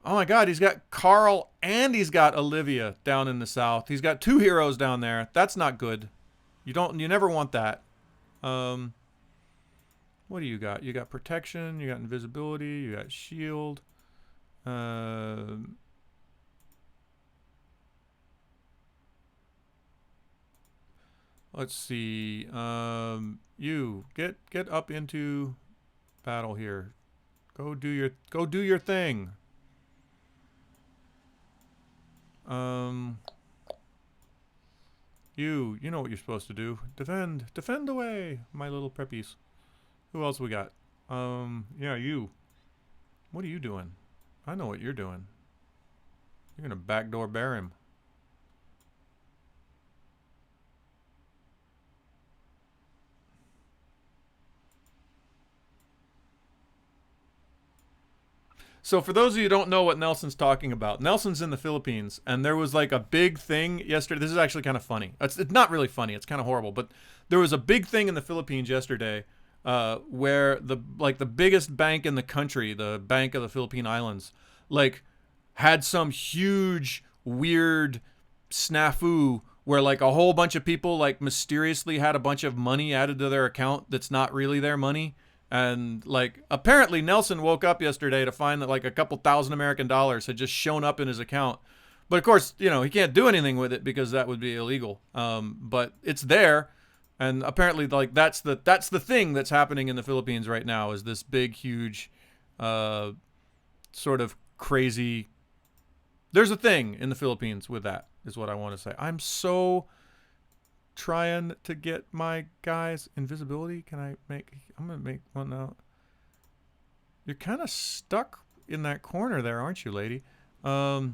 Oh my God, he's got Carl and he's got Olivia down in the south. He's got 2 heroes down there. That's not good. You never want that. What do you got? You got protection, you got invisibility, you got shield. Let's see. You get up into battle here. Go do your thing. You know what you're supposed to do. Defend away, my little preppies. Who else we got? Yeah, you. What are you doing? I know what you're doing. You're gonna backdoor bear him. So for those of you who don't know what Nelson's talking about, Nelson's in the Philippines, and there was like a big thing yesterday. This is actually kind of funny. It's not really funny. It's kind of horrible, but there was a big thing in the Philippines yesterday where the biggest bank in the country, the Bank of the Philippine Islands, like had some huge weird snafu where like a whole bunch of people like mysteriously had a bunch of money added to their account that's not really their money. And like apparently Nelson woke up yesterday to find that like a couple thousand American dollars had just shown up in his account. But of course, you know, he can't do anything with it because that would be illegal. But it's there, and apparently like that's the thing that's happening in the Philippines right now, is this big huge sort of crazy. There's a thing in the Philippines with that, is what I want to say. I'm so trying to get my guys invisibility. I'm gonna make one now. You're kind of stuck in that corner there, aren't you, lady? All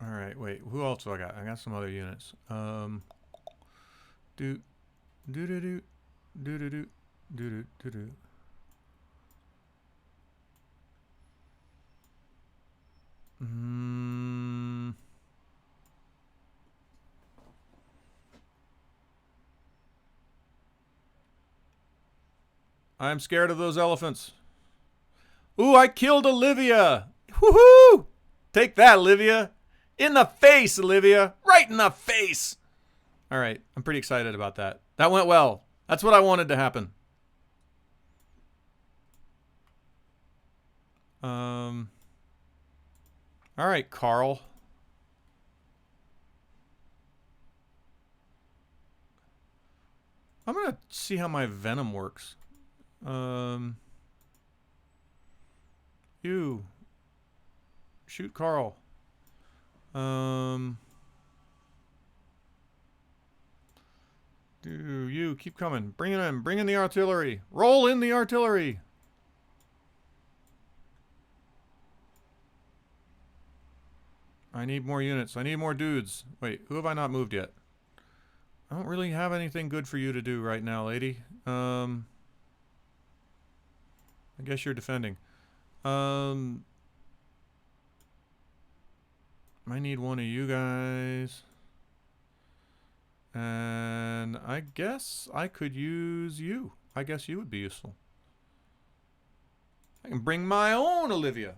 right, wait, who else do I got? I got some other units. Do do do do do do do do do do. I'm scared of those elephants. Ooh, I killed Olivia. Woohoo! Take that, Olivia. In the face, Olivia. Right in the face. All right, I'm pretty excited about that. That went well. That's what I wanted to happen. All right, Carl. I'm gonna see how my venom works. You shoot Carl. You keep coming. Bring it in. Bring in the artillery. Roll in the artillery. I need more units. I need more dudes. Wait, who have I not moved yet? I don't really have anything good for you to do right now, lady. I guess you're defending. I need one of you guys. And I guess I could use you. I guess you would be useful. I can bring my own Olivia.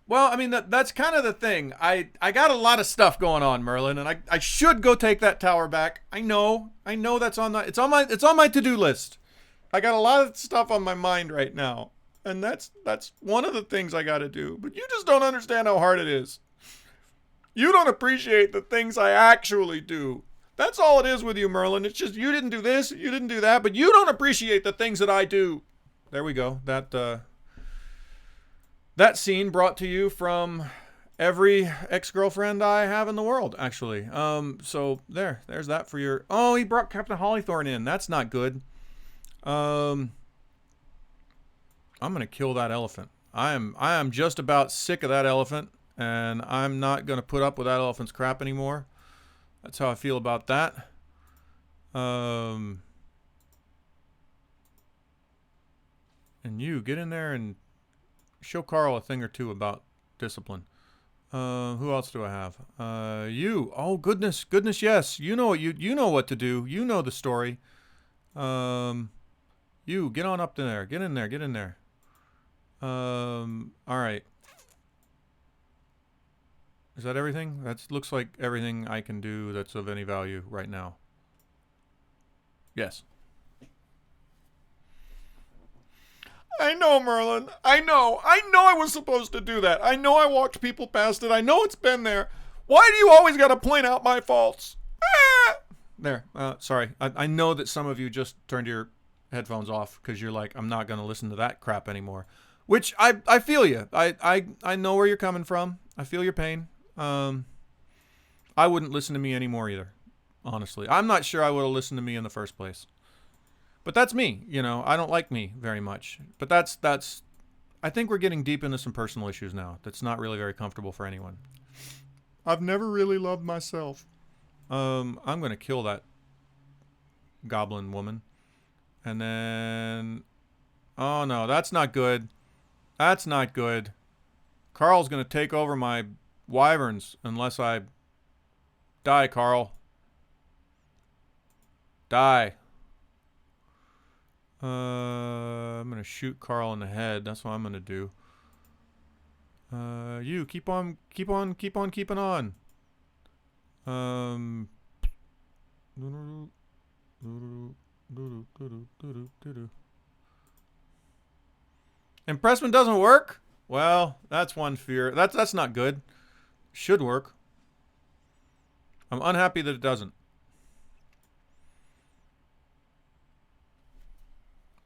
Well, I mean that's kind of the thing. I got a lot of stuff going on, Merlin, and I should go take that tower back. I know that's on the it's on my to-do list. I got a lot of stuff on my mind right now, and that's one of the things I got to do. But you just don't understand how hard it is. You don't appreciate the things I actually do. That's all it is with you, Merlin. It's just you didn't do this, you didn't do that, but you don't appreciate the things that I do. There we go. That scene brought to you from every ex-girlfriend I have in the world, actually. So there's that for your. Oh, he brought Captain Hollythorn in. That's not good. I'm gonna kill that elephant. I am just about sick of that elephant. And I'm not going to put up with that elephant's crap anymore. That's how I feel about that. And you, get in there and show Carl a thing or two about discipline. Who else do I have? You. Oh, goodness, yes. You know what to do. You know the story. You, get on up there. Get in there. All right. Is that everything? That looks like everything I can do that's of any value right now. Yes. I know, Merlin. I know I was supposed to do that. I know I walked people past it. I know it's been there. Why do you always got to point out my faults? Ah! There. Sorry. I know that some of you just turned your headphones off because you're like, I'm not going to listen to that crap anymore. Which I feel you. I know where you're coming from. I feel your pain. I wouldn't listen to me anymore either, honestly. I'm not sure I would have listened to me in the first place. But that's me, I don't like me very much. But that's I think we're getting deep into some personal issues now. That's not really very comfortable for anyone. I've never really loved myself. I'm going to kill that goblin woman. And then oh no, that's not good. That's not good. Carl's going to take over my wyverns unless I die, Carl. Die. I'm gonna shoot Carl in the head. That's what I'm gonna do. You keep on keeping on. Impressment doesn't work? Well, that's one fear. That's not good. Should work. I'm unhappy that it doesn't.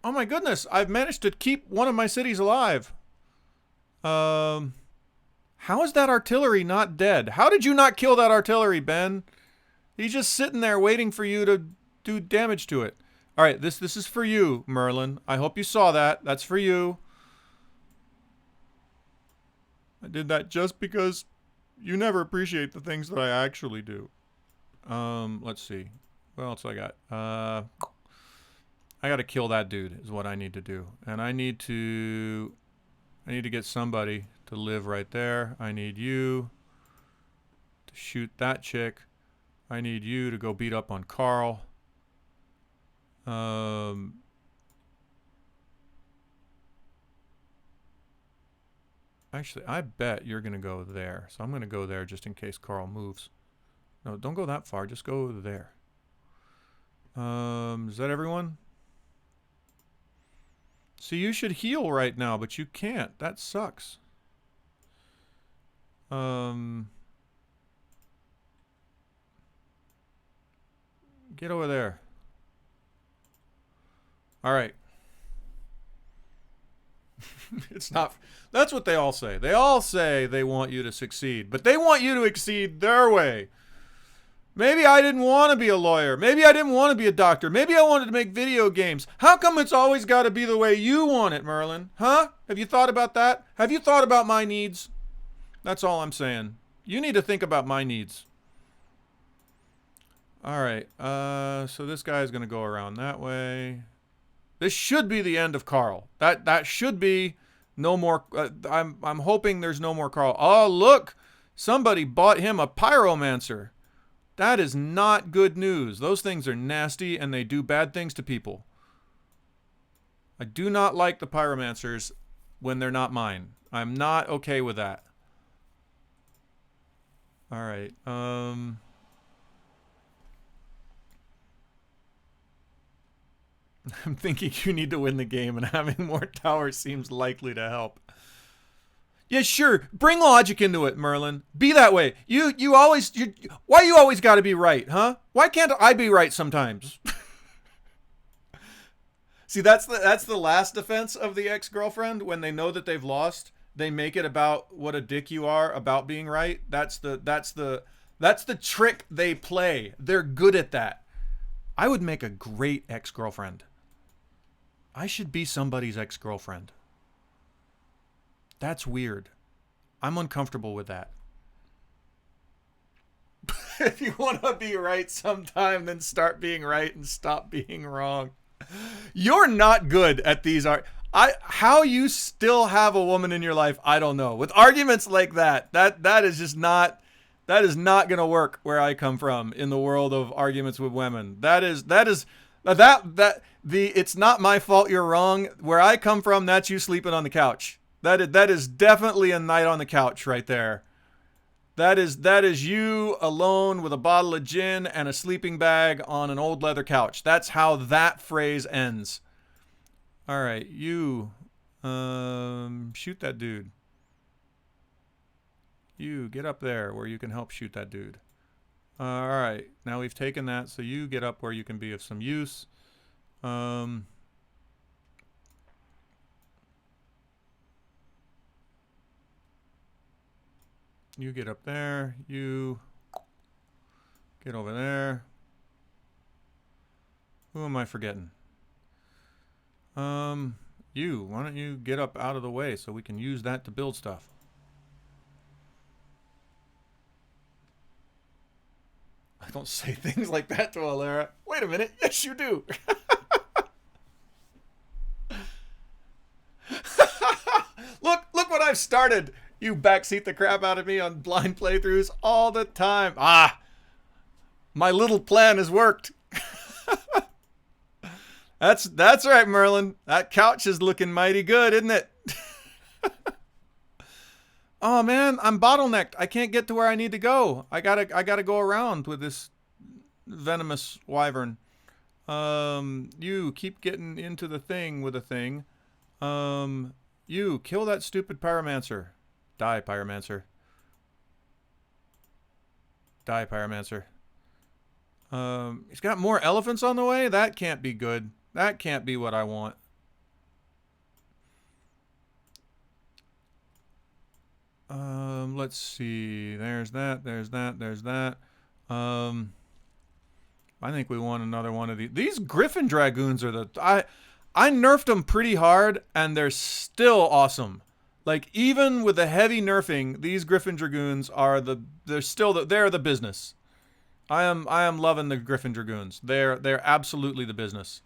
Oh my goodness, I've managed to keep one of my cities alive. How is that artillery not dead? How did you not kill that artillery, Ben? He's just sitting there waiting for you to do damage to it. All right, this is for you, Merlin. I hope you saw that. That's for you. I did that just because you never appreciate the things that I actually do. Let's see. What else I got? I got to kill that dude is what I need to do. And I need to get somebody to live right there. I need you to shoot that chick. I need you to go beat up on Carl. Actually, I bet you're going to go there. So I'm going to go there just in case Carl moves. No, don't go that far. Just go there. Is that everyone? See, you should heal right now, but you can't. That sucks. Get over there. All right. It's not. That's what they all say. They all say they want you to succeed, but they want you to exceed their way. Maybe I didn't want to be a lawyer. Maybe I didn't want to be a doctor. Maybe I wanted to make video games. How come it's always got to be the way you want it, Merlin? Huh? Have you thought about that? Have you thought about my needs? That's all I'm saying. You need to think about my needs. All right. So this guy's going to go around that way. This should be the end of Carl. That should be No more. I'm hoping there's no more Carl. Oh, look, somebody bought him a pyromancer. That is not good news. Those things are nasty and they do bad things to people. I do not like the pyromancers when they're not mine. I'm not okay with that. All right. I'm thinking you need to win the game, and having more towers seems likely to help. Yeah, sure. Bring logic into it, Merlin. Be that way. Why you always got to be right, huh? Why can't I be right sometimes? See, that's the last defense of the ex-girlfriend. When they know that they've lost, they make it about what a dick you are about being right. That's the trick they play. They're good at that. I would make a great ex-girlfriend. I should be somebody's ex-girlfriend. That's weird. I'm uncomfortable with that. If you want to be right sometime, then start being right and stop being wrong. You're not good at these how you still have a woman in your life, I don't know. With arguments like that is just not going to work where I come from in the world of arguments with women. It's not my fault you're wrong. Where I come from, that's you sleeping on the couch. That is definitely a night on the couch right there. That is you alone with a bottle of gin and a sleeping bag on an old leather couch. That's how that phrase ends. All right, you shoot that dude. You get up there where you can help shoot that dude. All right, now we've taken that, so you get up where you can be of some use. You get up there. You get over there. Who am I forgetting? You. Why don't you get up out of the way so we can use that to build stuff? I don't say things like that to Alara. Wait a minute. Yes, you do. Look what I've started. You backseat the crap out of me on blind playthroughs all the time. Ah, my little plan has worked. That's right, Merlin. That couch is looking mighty good, isn't it? Oh man, I'm bottlenecked. I can't get to where I need to go. I gotta go around with this venomous wyvern. You keep getting into the thing with a thing. You kill that stupid pyromancer. Die, pyromancer. Die, pyromancer. He's got more elephants on the way? That can't be good. That can't be what I want. Let's see. There's that. There's that. There's that. I think we want another one of these. These Griffin Dragoons are I nerfed them pretty hard, and they're still awesome. Like, even with the heavy nerfing, these Griffin Dragoons are they're the business. I am loving the Griffin Dragoons. They're absolutely the business.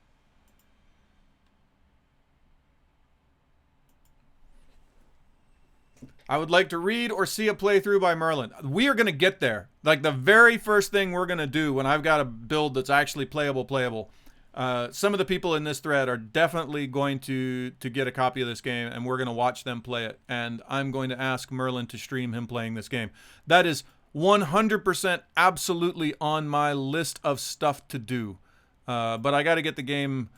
I would like to read or see a playthrough by Merlin. We are going to get there. Like, the very first thing we're going to do when I've got a build that's actually playable. Some of the people in this thread are definitely going to get a copy of this game, and we're going to watch them play it. And I'm going to ask Merlin to stream him playing this game. That is 100% absolutely on my list of stuff to do. But I got to get the game.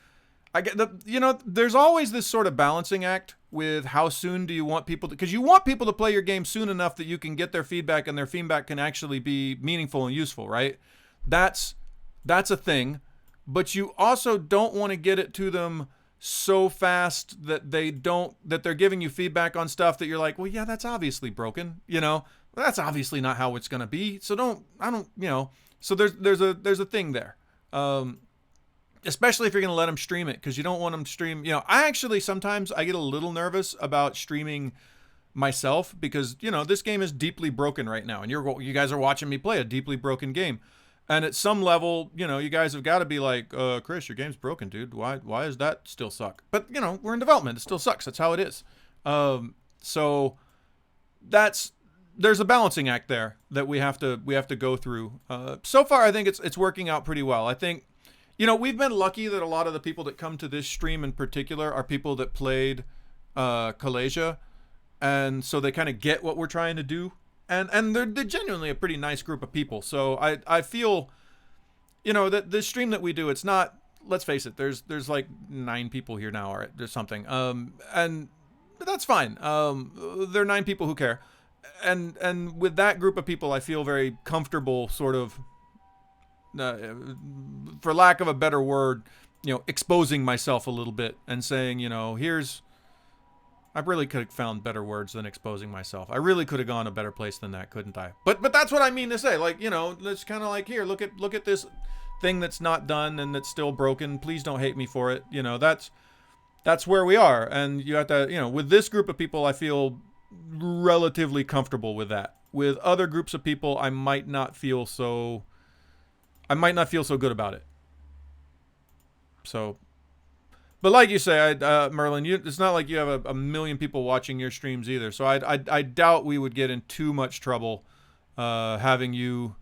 There's always this sort of balancing act with how soon do you want people to, because you want people to play your game soon enough that you can get their feedback, and their feedback can actually be meaningful and useful, right? That's a thing. But you also don't want to get it to them so fast that they're giving you feedback on stuff that you're like, well, yeah, that's obviously broken. That's obviously not how it's going to be. So so there's a thing there. Especially if you're going to let them stream it, because you don't want them to stream. Sometimes I get a little nervous about streaming myself, because, this game is deeply broken right now. And you guys are watching me play a deeply broken game. And at some level, you guys have got to be like, Chris, your game's broken, dude. Why does that still suck? But, we're in development. It still sucks. That's how it is. So that's there's a balancing act there that we have to go through. So far, I think it's working out pretty well. I think, we've been lucky that a lot of the people that come to this stream in particular are people that played Kalasia, and so they kind of get what we're trying to do, and they're genuinely a pretty nice group of people. So I feel, that the stream that we do, it's not. Let's face it. There's like 9 people here now, or there's something. And that's fine. There are 9 people who care, and with that group of people, I feel very comfortable, sort of, for lack of a better word, exposing myself a little bit and saying, here's. I really could have found better words than exposing myself. I really could have gone a better place than that, couldn't I? But that's what I mean to say. Like, it's kind of like, here, look at this thing that's not done and that's still broken. Please don't hate me for it. That's where we are. And you have to, with this group of people, I feel relatively comfortable with that. With other groups of people, I might not feel so good about it. So, but like you say, Merlin, it's not like you have a million people watching your streams either. So I doubt we would get in too much trouble having you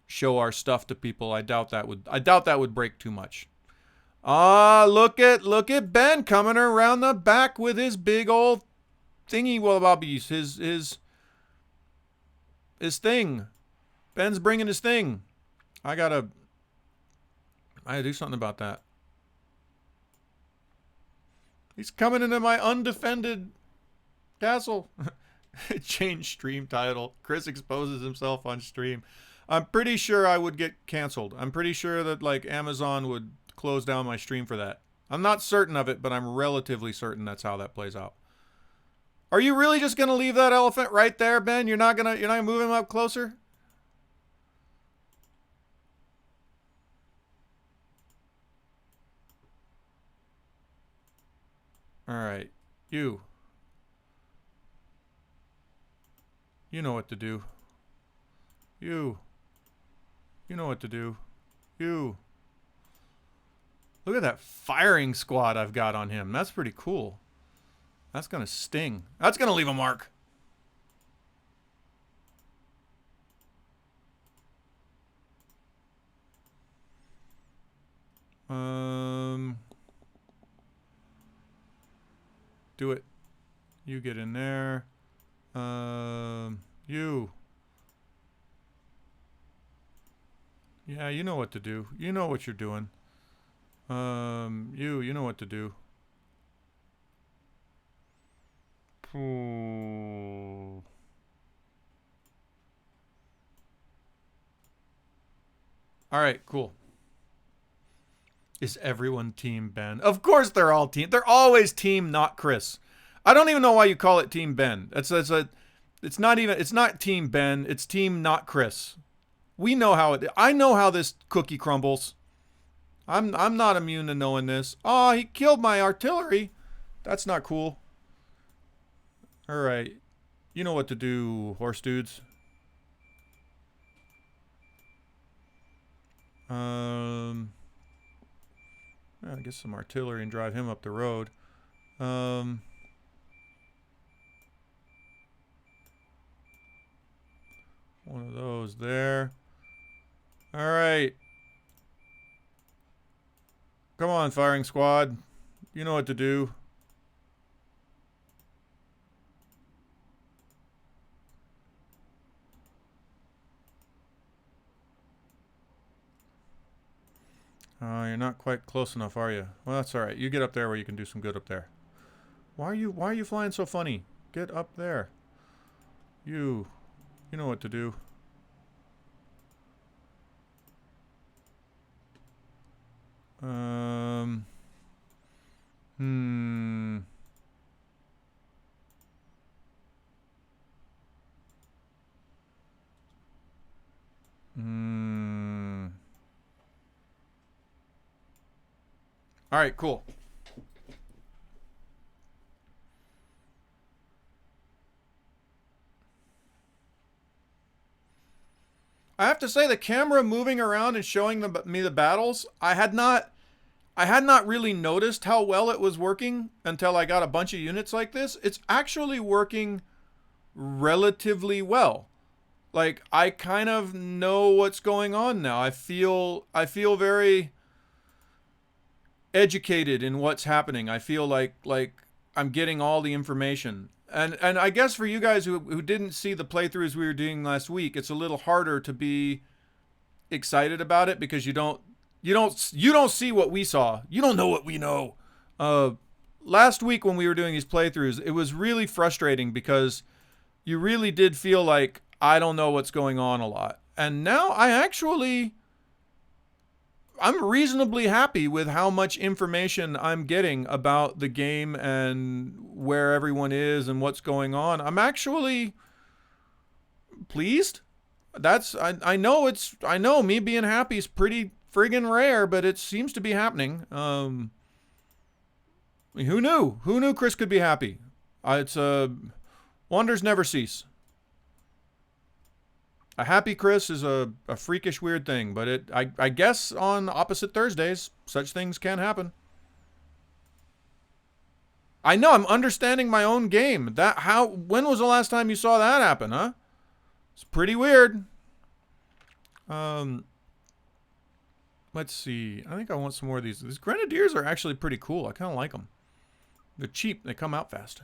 show our stuff to people. I doubt that would break too much. Look at Ben coming around the back with his big old thingy wobbies, his thing. Ben's bringing his thing. I gotta do something about that. He's coming into my undefended castle. Change stream title. Chris exposes himself on stream. I'm pretty sure I would get canceled. I'm pretty sure that like Amazon would close down my stream for that. I'm not certain of it, but I'm relatively certain that's how that plays out. Are you really just gonna leave that elephant right there, Ben? You're not gonna move him up closer? All right, you know what to do. You know what to do. You. Look at that firing squad I've got on him. That's pretty cool. That's gonna sting. That's gonna leave a mark. Do it. You get in there. You. Yeah, you know what to do. You know what you're doing. You know what to do. Ooh. All right, cool. Is everyone Team Ben? Of course they're all team. They're always Team Not Chris. I don't even know why you call it Team Ben. It's not Team Ben. It's Team Not Chris. We know how it. I know how this cookie crumbles. I'm not immune to knowing this. Oh, he killed my artillery. That's not cool. All right, you know what to do, horse dudes. I'll get some artillery and drive him up the road. One of those there. All right. Come on, firing squad. You know what to do. You're not quite close enough, are you? Well, that's all right. You get up there where you can do some good up there. Why are you flying so funny? Get up there. You know what to do. All right, cool. I have to say, the camera moving around and showing me the battles, I had not I had not really noticed how well it was working until I got a bunch of units like this. It's actually working relatively well. Like I kind of know what's going on now. I feel very educated in what's happening. I feel like I'm getting all the information. And I guess for you guys who didn't see the playthroughs we were doing last week, it's a little harder to be excited about it because you don't see what we saw. You don't know what we know. Uh Last week when we were doing these playthroughs, it was really frustrating because you really did feel like I don't know what's going on a lot. And now I'm reasonably happy with how much information I'm getting about the game and where everyone is and what's going on. I'm actually pleased. I know me being happy is pretty friggin' rare, but it seems to be happening. Who knew? Who knew Chris could be happy? It's wonders never cease. A happy Chris is a freakish weird thing, but I guess on opposite Thursdays, such things can happen. I know I'm understanding my own game. When was the last time you saw that happen, huh? It's pretty weird. Um let's see. I think I want some more of these. These grenadiers are actually pretty cool. I kind of like them. They're cheap. They come out fast.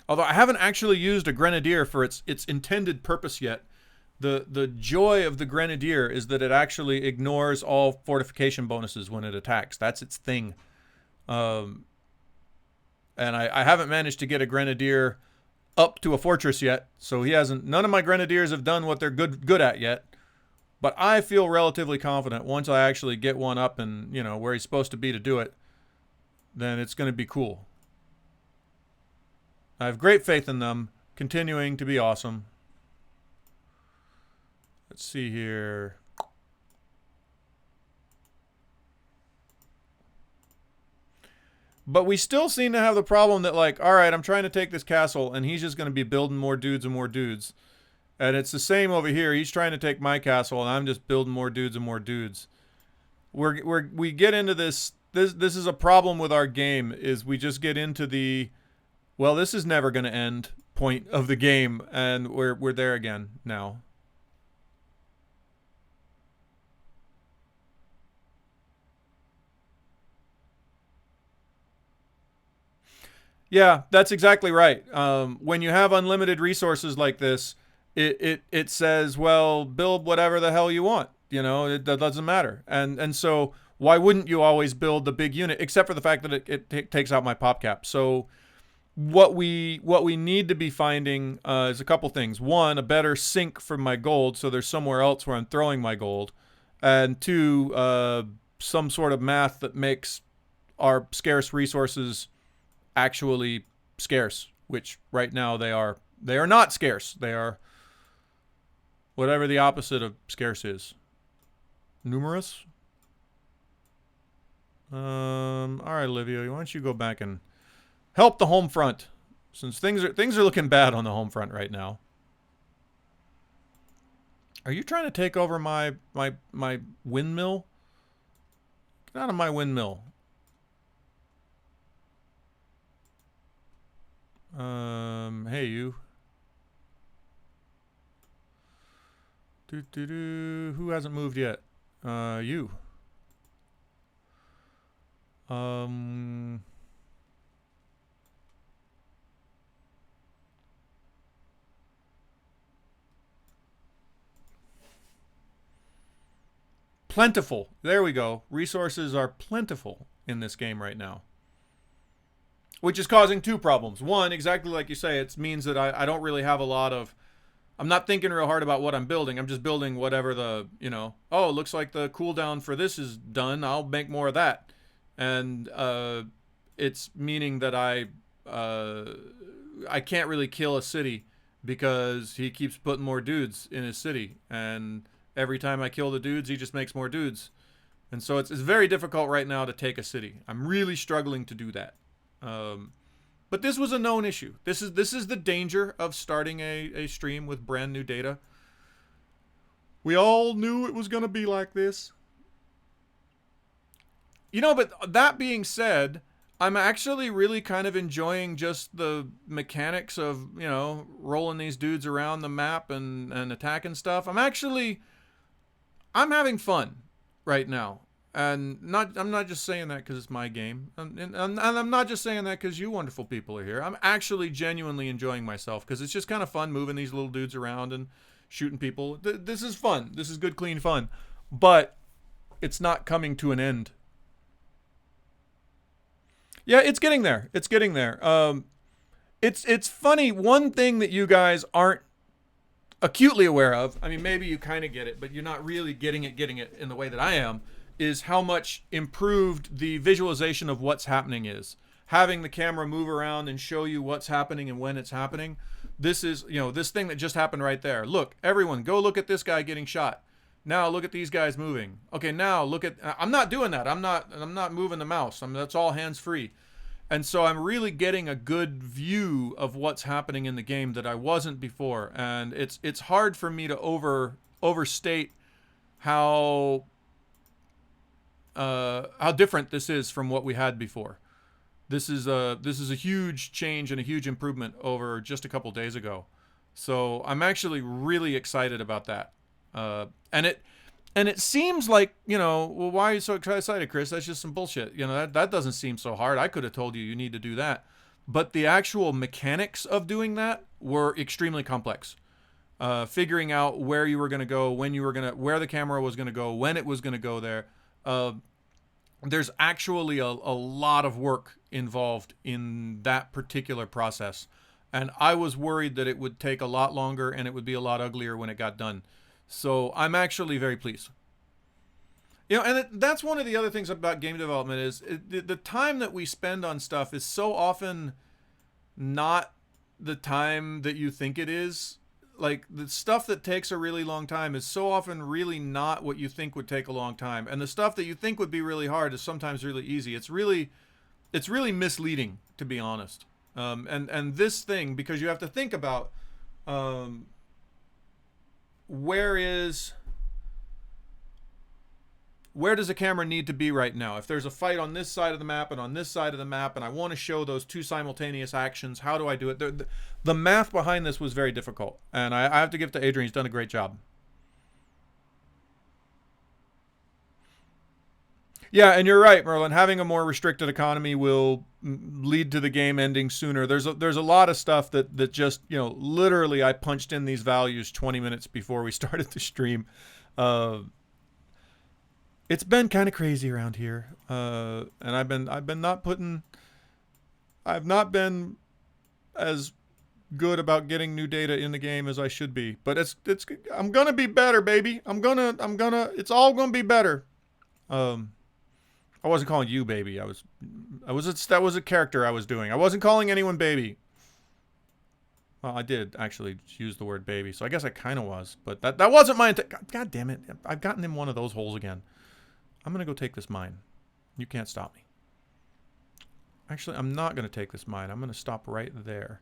Although I haven't actually used a grenadier for its intended purpose yet. The joy of the grenadier is that it actually ignores all fortification bonuses when it attacks. That's its thing. Um, and I haven't managed to get a grenadier up to a fortress yet, so he hasn't. None of my grenadiers have done what they're good at yet. But I feel relatively confident once I actually get one up and where he's supposed to be to do it, then it's going to be cool. I have great faith in them continuing to be awesome. Let's see here. But we still seem to have the problem that, like, all right, I'm trying to take this castle, and he's just going to be building more dudes and more dudes. And it's the same over here. He's trying to take my castle, and I'm just building more dudes and more dudes. We get into this. This is a problem with our game. Is we just get into the, well, this is never going to end point of the game, and we're there again now. Yeah, that's exactly right. When you have unlimited resources like this, it says, well, build whatever the hell you want. That doesn't matter. And so why wouldn't you always build the big unit, except for the fact that it takes out my pop cap? So what we need to be finding is a couple things. One, a better sink for my gold, so there's somewhere else where I'm throwing my gold, and two, some sort of math that makes our scarce resources actually scarce, which right now they are not scarce. They are whatever the opposite of scarce is. Numerous. All right, Olivia, why don't you go back and help the home front, since things are looking bad on the home front right now. Are you trying to take over my windmill? Get out of my windmill. Hey, you. Who hasn't moved yet? You. Plentiful. There we go. Resources are plentiful in this game right now. Which is causing two problems. One, exactly like you say, it means that I don't really have a lot of... I'm not thinking real hard about what I'm building. I'm just building whatever the, oh, it looks like the cooldown for this is done. I'll make more of that. And it's meaning that I can't really kill a city because he keeps putting more dudes in his city. And every time I kill the dudes, he just makes more dudes. And so it's very difficult right now to take a city. I'm really struggling to do that. But this was a known issue. This is the danger of starting a stream with brand new data. We all knew it was going to be like this. But that being said, I'm actually really kind of enjoying just the mechanics of, rolling these dudes around the map and attacking stuff. I'm having fun right now. And I'm not just saying that because it's my game. And I'm not just saying that because you wonderful people are here. I'm actually genuinely enjoying myself because it's just kind of fun moving these little dudes around and shooting people. This is fun. This is good, clean fun. But it's not coming to an end. Yeah, it's getting there. It's getting there. It's funny. One thing that you guys aren't acutely aware of, I mean, maybe you kind of get it, but you're not really getting it in the way that I am, is how much improved the visualization of what's happening is. Having the camera move around and show you what's happening and when it's happening. This is, this thing that just happened right there. Look, everyone, go look at this guy getting shot. Now look at these guys moving. Okay, now look at. I'm not doing that. I'm not moving the mouse. That's all hands free. And so I'm really getting a good view of what's happening in the game that I wasn't before. And it's hard for me to overstate how different this is from what we had before. This is a huge change and a huge improvement over just a couple days ago. So I'm actually really excited about that. And it seems like, well, why are you so excited, Chris? That's just some bullshit. That doesn't seem so hard. I could have told you need to do that. But the actual mechanics of doing that were extremely complex. Figuring out where you were going to go, where the camera was going to go, when it was going to go there. There's actually a lot of work involved in that particular process. And I was worried that it would take a lot longer and it would be a lot uglier when it got done. So I'm actually very pleased. And that's one of the other things about game development is the time that we spend on stuff is so often not the time that you think it is. Like, the stuff that takes a really long time is so often really not what you think would take a long time. And the stuff that you think would be really hard is sometimes really easy. It's really misleading, to be honest. And this thing, because you have to think about where does a camera need to be right now? If there's a fight on this side of the map and on this side of the map, and I want to show those two simultaneous actions, how do I do it? The math behind this was very difficult, and I have to give it to Adrian. He's done a great job. Yeah, and you're right, Merlin. Having a more restricted economy will lead to the game ending sooner. There's a lot of stuff that just, literally I punched in these values 20 minutes before we started the stream. It's been kind of crazy around here, and I've not been as good about getting new data in the game as I should be. But I'm gonna be better, baby. It's all gonna be better. I wasn't calling you baby. That was a character I was doing. I wasn't calling anyone baby. Well, I did actually use the word baby, so I guess I kind of was. But that wasn't my intent. God damn it. I've gotten in one of those holes again. I'm going to go take this mine. You can't stop me. Actually, I'm not going to take this mine. I'm going to stop right there.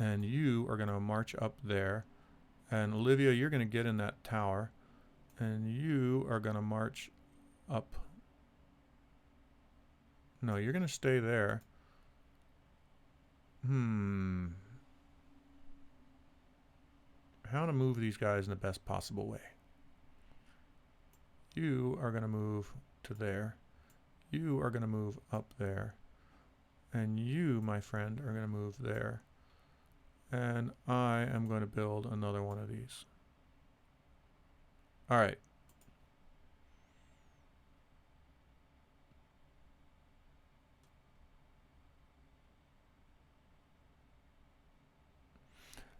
And you are going to march up there. And Olivia, you're going to get in that tower. And you are going to march up. No, you're going to stay there. How to move these guys in the best possible way. You are going to move to there. You are going to move up there. And you, my friend, are going to move there. And I am going to build another one of these. All right.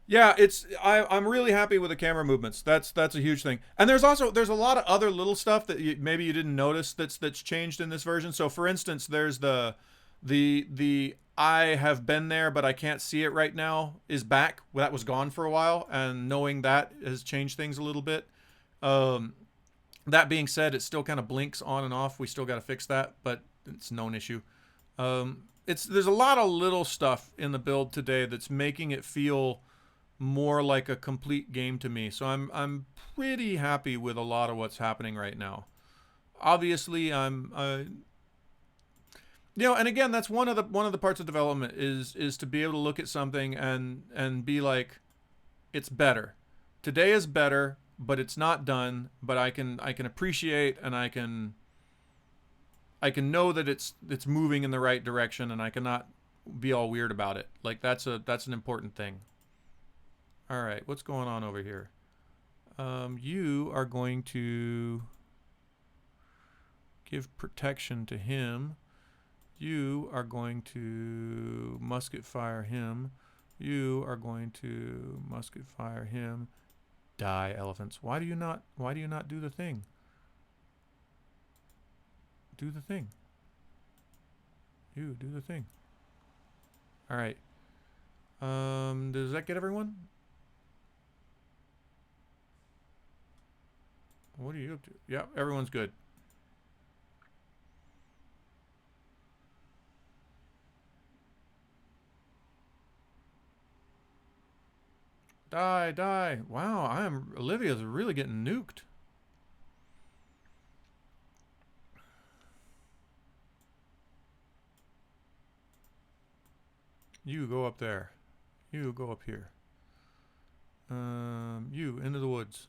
Yeah, I'm really happy with the camera movements. That's a huge thing. And there's a lot of other little stuff that maybe you didn't notice that's changed in this version. So for instance, there's the I have been there but I can't see it right now is back. That was gone for a while, and knowing that has changed things a little bit. That being said, it still kind of blinks on and off. We still got to fix that, but it's no issue. there's a lot of little stuff in the build today that's making it feel more like a complete game to me. So I'm pretty happy with a lot of what's happening right now. Obviously, I'm and again, that's one of the parts of development is to be able to look at something and be like, it's better. Today is better, but it's not done. But I can appreciate, and I can know that it's moving in the right direction, and I cannot be all weird about it. Like that's an important thing. All right, what's going on over here? You are going to give protection to him. You are going to musket fire him. You are going to musket fire him. Die, elephants. Why do you not do the thing? Do the thing. You do the thing. All right. Does that get everyone? What are you up to? Yeah, everyone's good. Die, die. Wow, Olivia's really getting nuked. You go up there. You go up here. You into the woods.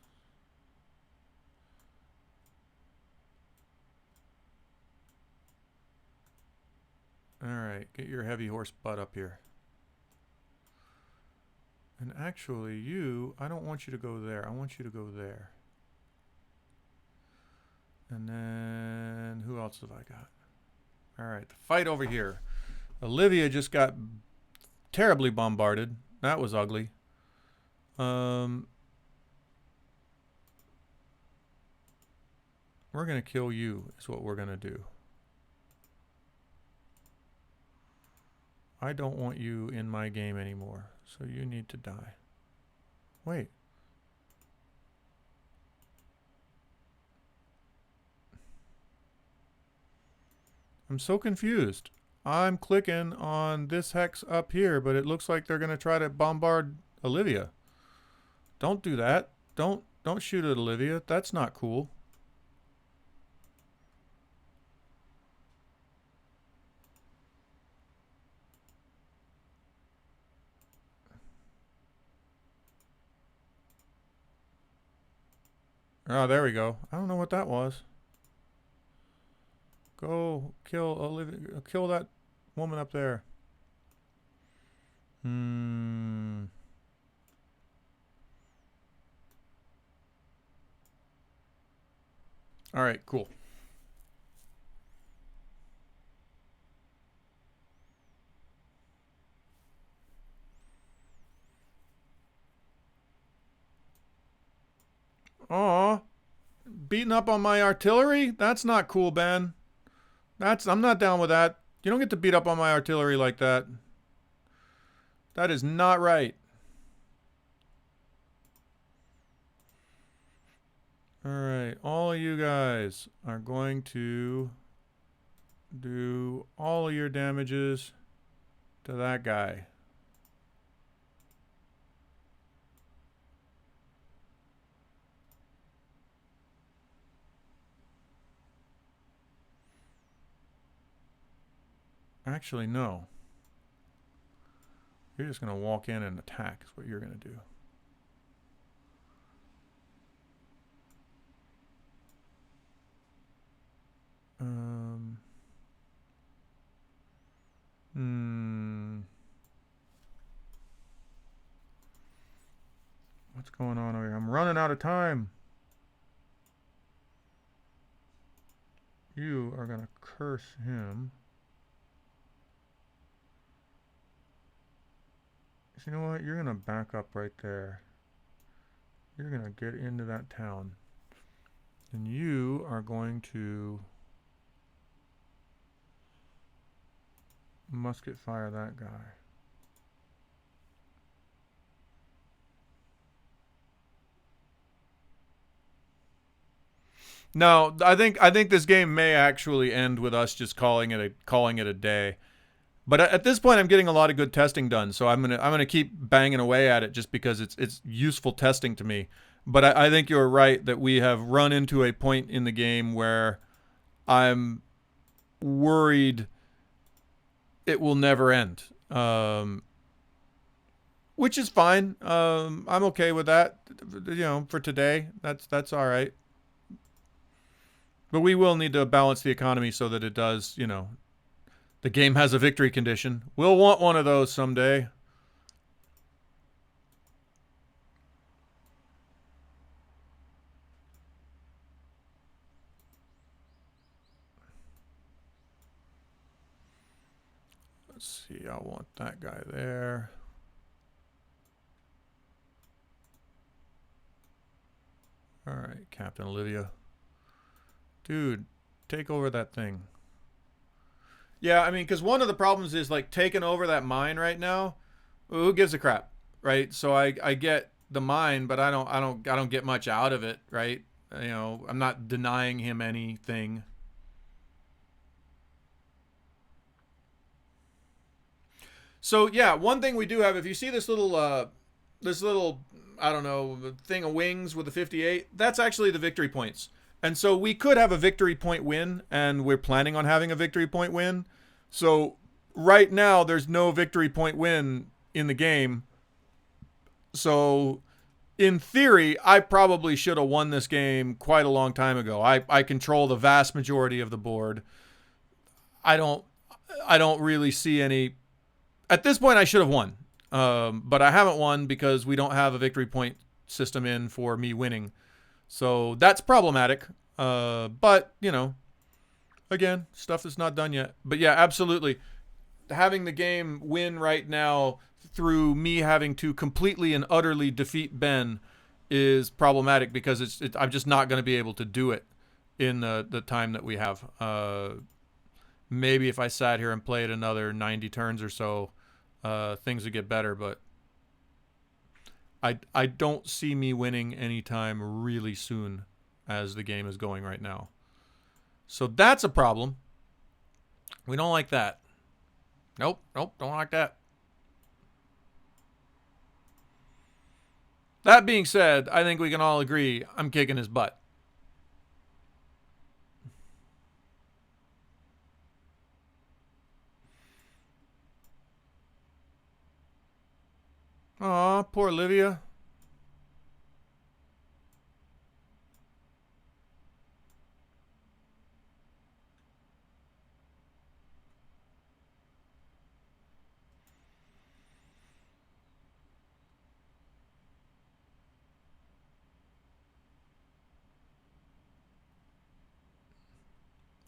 Alright, get your heavy horse butt up here. And actually, I don't want you to go there. I want you to go there. And then, who else have I got? Alright, the fight over here. Olivia just got terribly bombarded. That was ugly. We're going to kill you, is what we're going to do. I don't want you in my game anymore, so you need to die. Wait. I'm so confused. I'm clicking on this hex up here, but it looks like they're going to try to bombard Olivia. Don't do that. Don't shoot at Olivia. That's not cool. Oh, there we go. I don't know what that was. Go kill Olivia. Kill that woman up there. All right, cool. Aw. Beating up on my artillery? That's not cool, Ben. I'm not down with that. You don't get to beat up on my artillery like that. That is not right. Alright, all of you guys are going to do all of your damages to that guy. Actually, no. You're just going to walk in and attack is what you're going to do. What's going on over here? I'm running out of time. You are going to curse him. So you know what? You're going to back up right there. You're going to get into that town. And you are going to musket fire that guy. No, I think this game may actually end with us just calling it a day. But at this point, I'm getting a lot of good testing done, so I'm gonna keep banging away at it just because it's useful testing to me. But I think you're right that we have run into a point in the game where I'm worried it will never end, which is fine. I'm okay with that. You know, for today, that's all right. But we will need to balance the economy so that it does. You know, the game has a victory condition. We'll want one of those someday. Let's see. I want that guy there. All right, Captain Olivia. Dude, take over that thing. Yeah, I mean, because one of the problems is like taking over that mine right now. Who gives a crap, right? So I get the mine, but I don't get much out of it, right? You know, I'm not denying him anything. So yeah, one thing we do have, if you see this little I don't know thing of wings with the 58, that's actually the victory points. And so we could have a victory point win, and we're planning on having a victory point win. So right now there's no victory point win in the game. So in theory, I probably should have won this game quite a long time ago. I control the vast majority of the board. I don't I don't really see any. At this point, I should have won, but I haven't won because we don't have a victory point system in for me winning. So that's problematic. But you know, again, stuff that's not done yet. But yeah, absolutely, having the game win right now through me having to completely and utterly defeat Ben is problematic because I'm just not going to be able to do it in the time that we have. Maybe if I sat here and played another 90 turns or so, things would get better. But I don't see me winning anytime really soon as the game is going right now. So that's a problem. We don't like that. Nope, don't like that. That being said, I think we can all agree I'm kicking his butt. Aw, poor Olivia.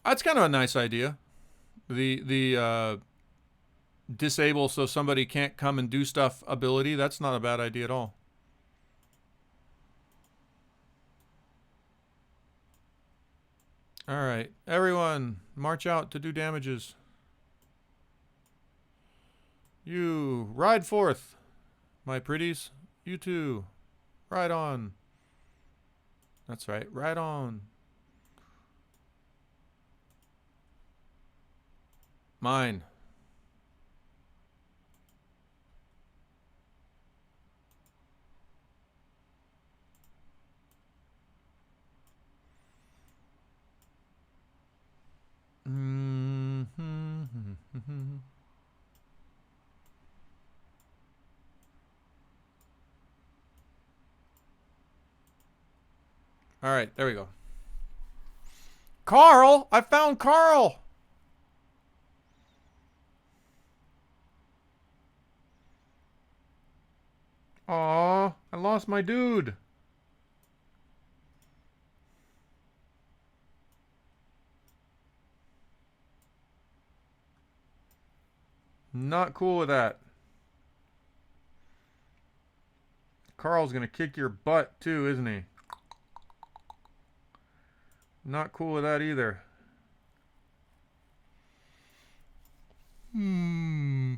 That's kind of a nice idea. The disable so somebody can't come and do stuff ability. That's not a bad idea at all. All right, everyone, march out to do damages. You ride forth, my pretties. You too, ride on. That's right, ride on. Mine. All right, there we go. Carl, I found Carl. Aw, I lost my dude. Not cool with that. Carl's gonna kick your butt too, isn't he? Not cool with that either. Hmm.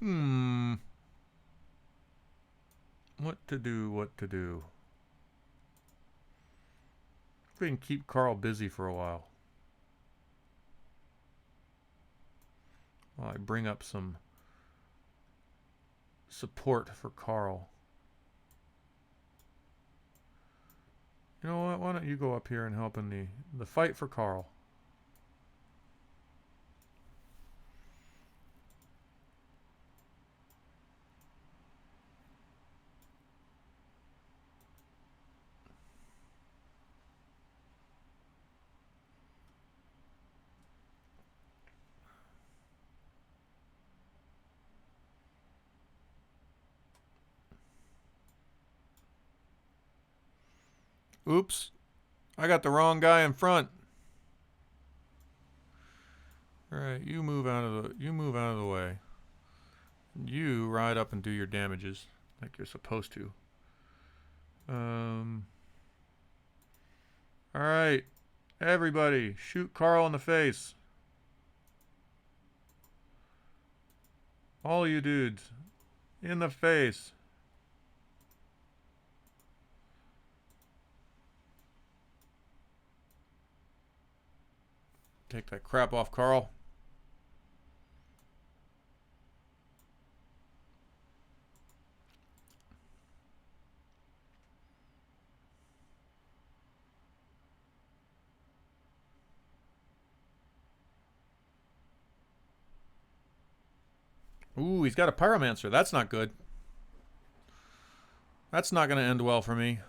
Hmm. What to do, what to do. We can keep Carl busy for a while. while I bring up some support for Carl. You know what? Why don't you go up here and help in the fight for Carl? Oops. I got the wrong guy in front. All right, you move out of the way. You ride up and do your damages like you're supposed to. All right, everybody, shoot Carl in the face. All you dudes, in the face. Take that crap off, Carl. Ooh, he's got a pyromancer. That's not good. That's not going to end well for me.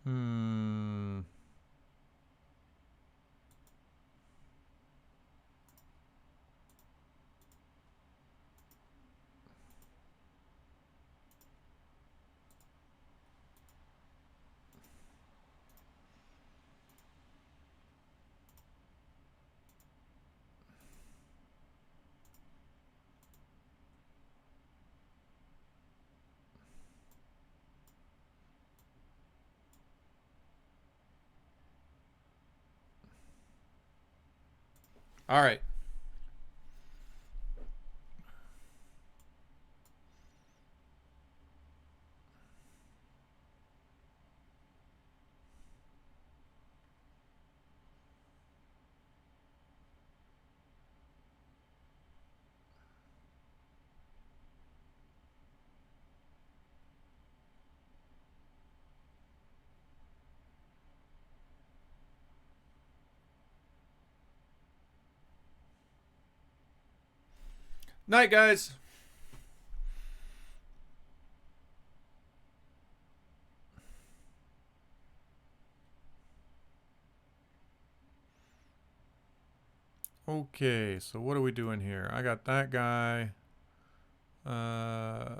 Hmm. All right. Night, guys. Okay, so what are we doing here? I got that guy. Yeah,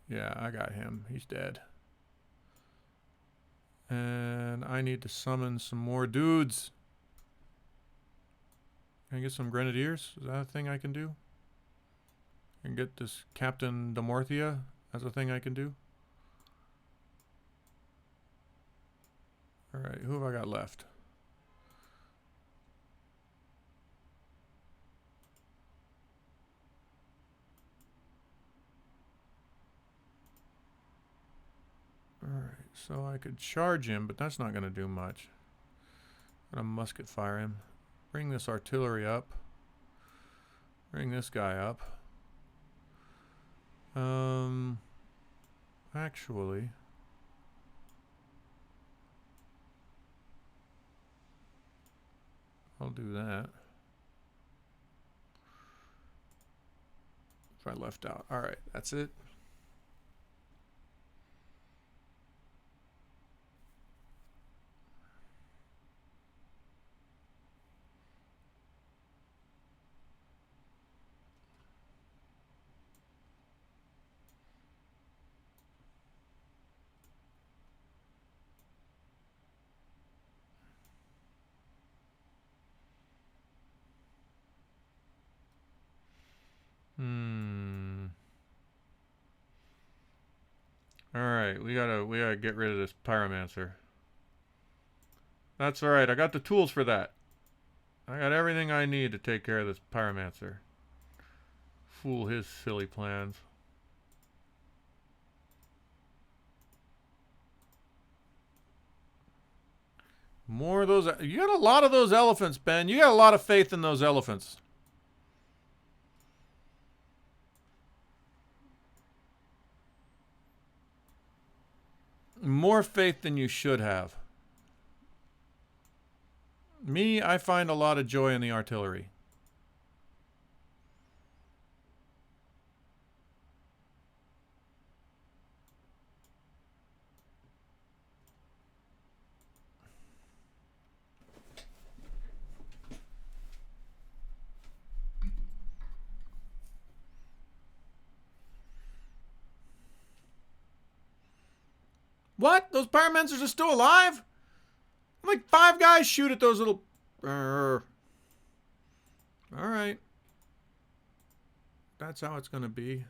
I got him. He's dead. And I need to summon some more dudes. Can I get some grenadiers? Is that a thing I can do? And get this Captain Demorthia as a thing I can do? Alright, who have I got left? Alright, so I could charge him, but that's not going to do much. I'm going to musket fire him. Bring this artillery up. Bring this guy up. Actually, I'll do that. If I left out. Alright, that's it. Alright, we gotta get rid of this pyromancer. That's alright. I got the tools for that. I got everything I need to take care of this pyromancer. Fool his silly plans. More of those. You got a lot of those elephants, Ben. You got a lot of faith in those elephants. More faith than you should have. Me, I find a lot of joy in the artillery. What? Those pyromancers are still alive? Like 5 guys shoot at those little... Alright. That's how it's gonna be.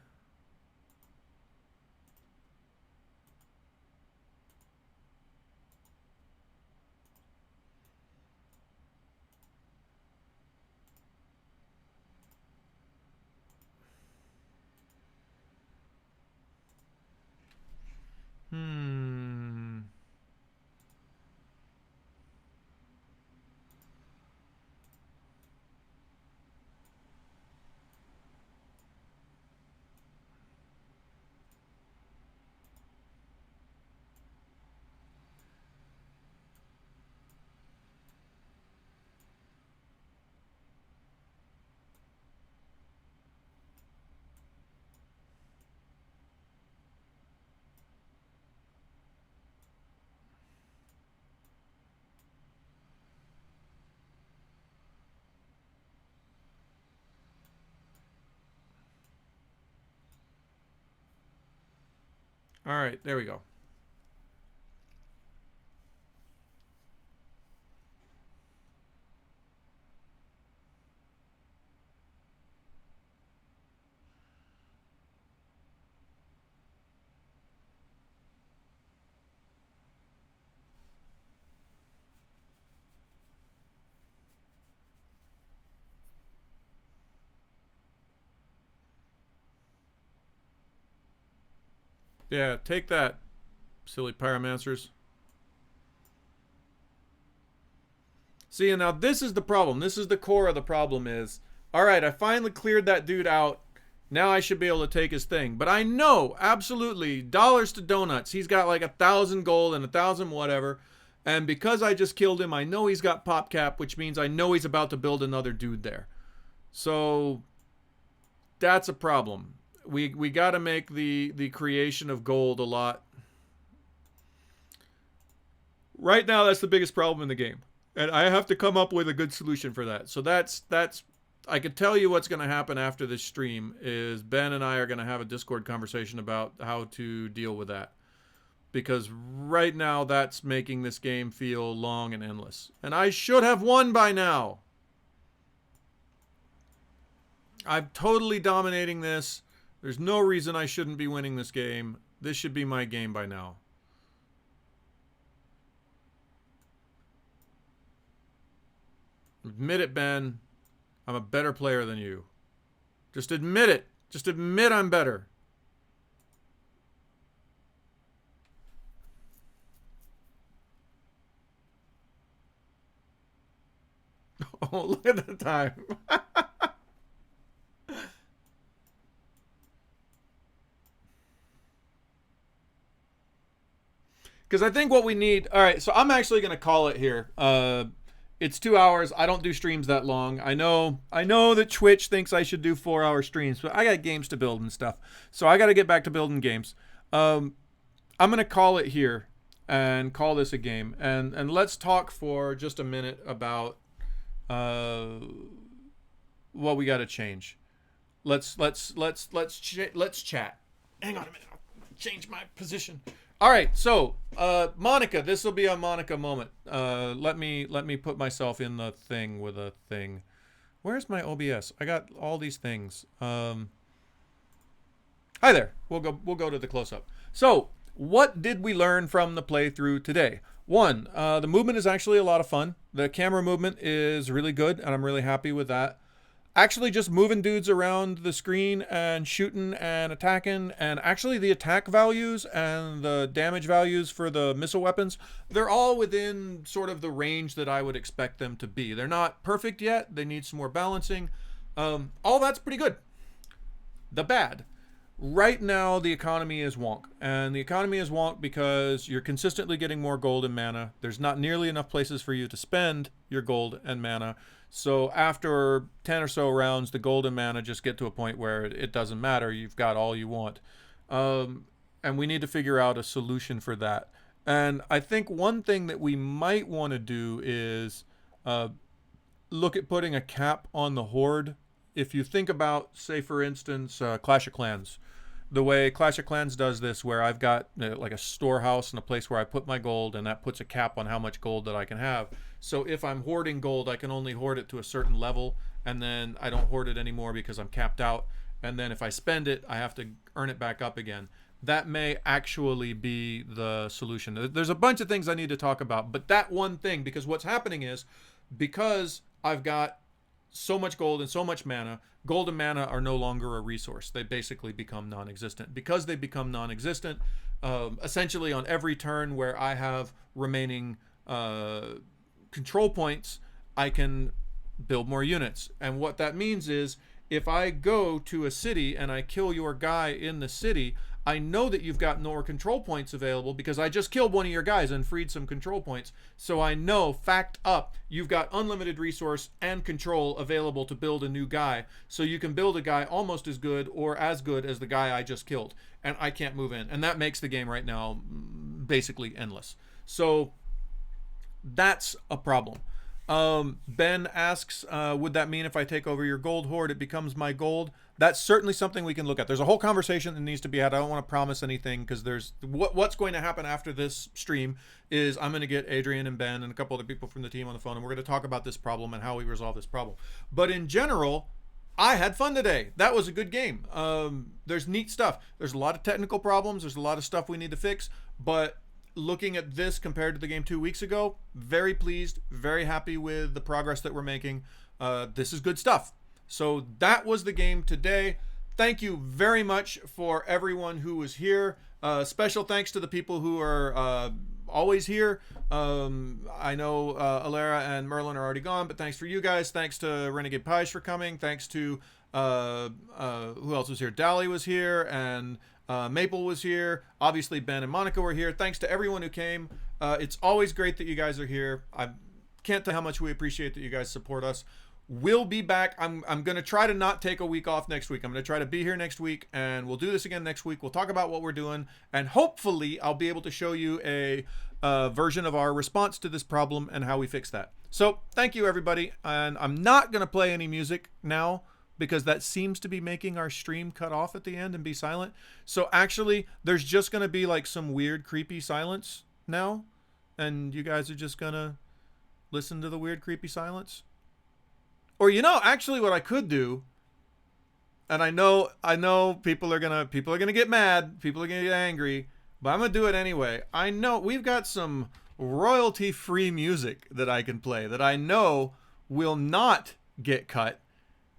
Alright, there we go. Yeah, take that, silly pyromancers. See, and now this is the problem. This is the core of the problem is, alright, I finally cleared that dude out. Now I should be able to take his thing. But I know, absolutely, dollars to donuts, he's got like 1,000 gold and 1,000 whatever. And because I just killed him, I know he's got pop cap, which means I know he's about to build another dude there. So, that's a problem. We got to make the creation of gold a lot. Right now, that's the biggest problem in the game, and I have to come up with a good solution for that. So that's I could tell you what's going to happen after this stream is Ben and I are going to have a Discord conversation about how to deal with that, because right now that's making this game feel long and endless, and I should have won by now. I'm totally dominating this. There's no reason I shouldn't be winning this game. This should be my game by now. Admit it, Ben. I'm a better player than you. Just admit it. Just admit I'm better. Oh, look at the time. Because I think what we need... All right, so I'm actually going to call it here. It's 2 hours. I don't do streams that long. I know that Twitch thinks I should do 4-hour streams, but I got games to build and stuff. So I got to get back to building games. I'm going to call it here and call this a game. And let's talk for just a minute about what we got to change. Let's chat. Hang on a minute. I'll change my position. All right, so Monica, this will be a Monica moment. Let me put myself in the thing with a thing. Where's my OBS? I got all these things. Hi there. We'll go to the close up. So What did we learn from the playthrough today? One, the movement is actually a lot of fun. The camera movement is really good, and I'm really happy with that. Actually, just moving dudes around the screen and shooting and attacking, and actually the attack values and the damage values for the missile weapons, they're all within sort of the range that I would expect them to be. They're not perfect yet. They need some more balancing. All that's pretty good. The bad. Right now, the economy is wonk. And the economy is wonk because you're consistently getting more gold and mana. There's not nearly enough places for you to spend your gold and mana. So after 10 or so rounds, the gold and mana just get to a point where it doesn't matter. You've got all you want. And we need to figure out a solution for that. And I think one thing that we might want to do is look at putting a cap on the horde. If you think about, say, for instance, Clash of Clans, the way Clash of Clans does this, where I've got like a storehouse and a place where I put my gold, and that puts a cap on how much gold that I can have. So if I'm hoarding gold, I can only hoard it to a certain level, and then I don't hoard it anymore because I'm capped out. And then if I spend it, I have to earn it back up again. That may actually be the solution. There's a bunch of things I need to talk about, but that one thing, because what's happening is, because I've got so much gold and so much mana, gold and mana are no longer a resource. They basically become non-existent. Because they become non-existent, essentially on every turn where I have remaining control points, I can build more units. And what that means is, if I go to a city and I kill your guy in the city, I know that you've got more control points available because I just killed one of your guys and freed some control points. So I know, fact up, you've got unlimited resource and control available to build a new guy. So you can build a guy almost as good or as good as the guy I just killed. And I can't move in. And that makes the game right now basically endless. So that's a problem. Ben asks, would that mean if I take over your gold hoard, it becomes my gold? That's certainly something we can look at. There's a whole conversation that needs to be had. I don't want to promise anything because there's what's going to happen after this stream is I'm going to get Adrian and Ben and a couple other people from the team on the phone, and we're going to talk about this problem and how we resolve this problem. But in general, I had fun today. That was a good game. There's neat stuff. There's a lot of technical problems. There's a lot of stuff we need to fix, but looking at this compared to the game 2 weeks ago, very pleased, very happy with the progress that we're making. This is good stuff. So that was the game today. Thank you very much for everyone who was here. Special thanks to the people who are always here. I know Alara and Merlin are already gone, but thanks for you guys. Thanks to Renegade Pies for coming. Thanks to who else was here? Dally was here, and Maple was here. Obviously, Ben and Monica were here. Thanks to everyone who came. It's always great that you guys are here. I can't tell how much we appreciate that you guys support us. We'll be back. I'm going to try to not take a week off next week. I'm going to try to be here next week, and we'll do this again next week. We'll talk about what we're doing, and hopefully I'll be able to show you a version of our response to this problem and how we fix that. So thank you, everybody. And I'm not going to play any music now, because that seems to be making our stream cut off at the end and be silent. So actually, there's just going to be like some weird, creepy silence now. And you guys are just going to listen to the weird, creepy silence. Or, actually what I could do, and I know people are going to get mad. People are going to get angry. But I'm going to do it anyway. I know we've got some royalty-free music that I can play that I know will not get cut.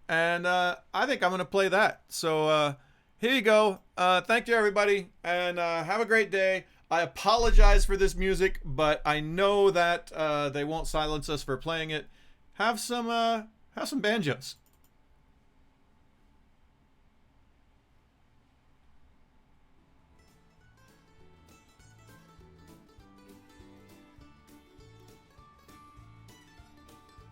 And I think I'm going to play that. So here you go. Thank you, everybody. And have a great day. I apologize for this music, but I know that they won't silence us for playing it. Have some banjos.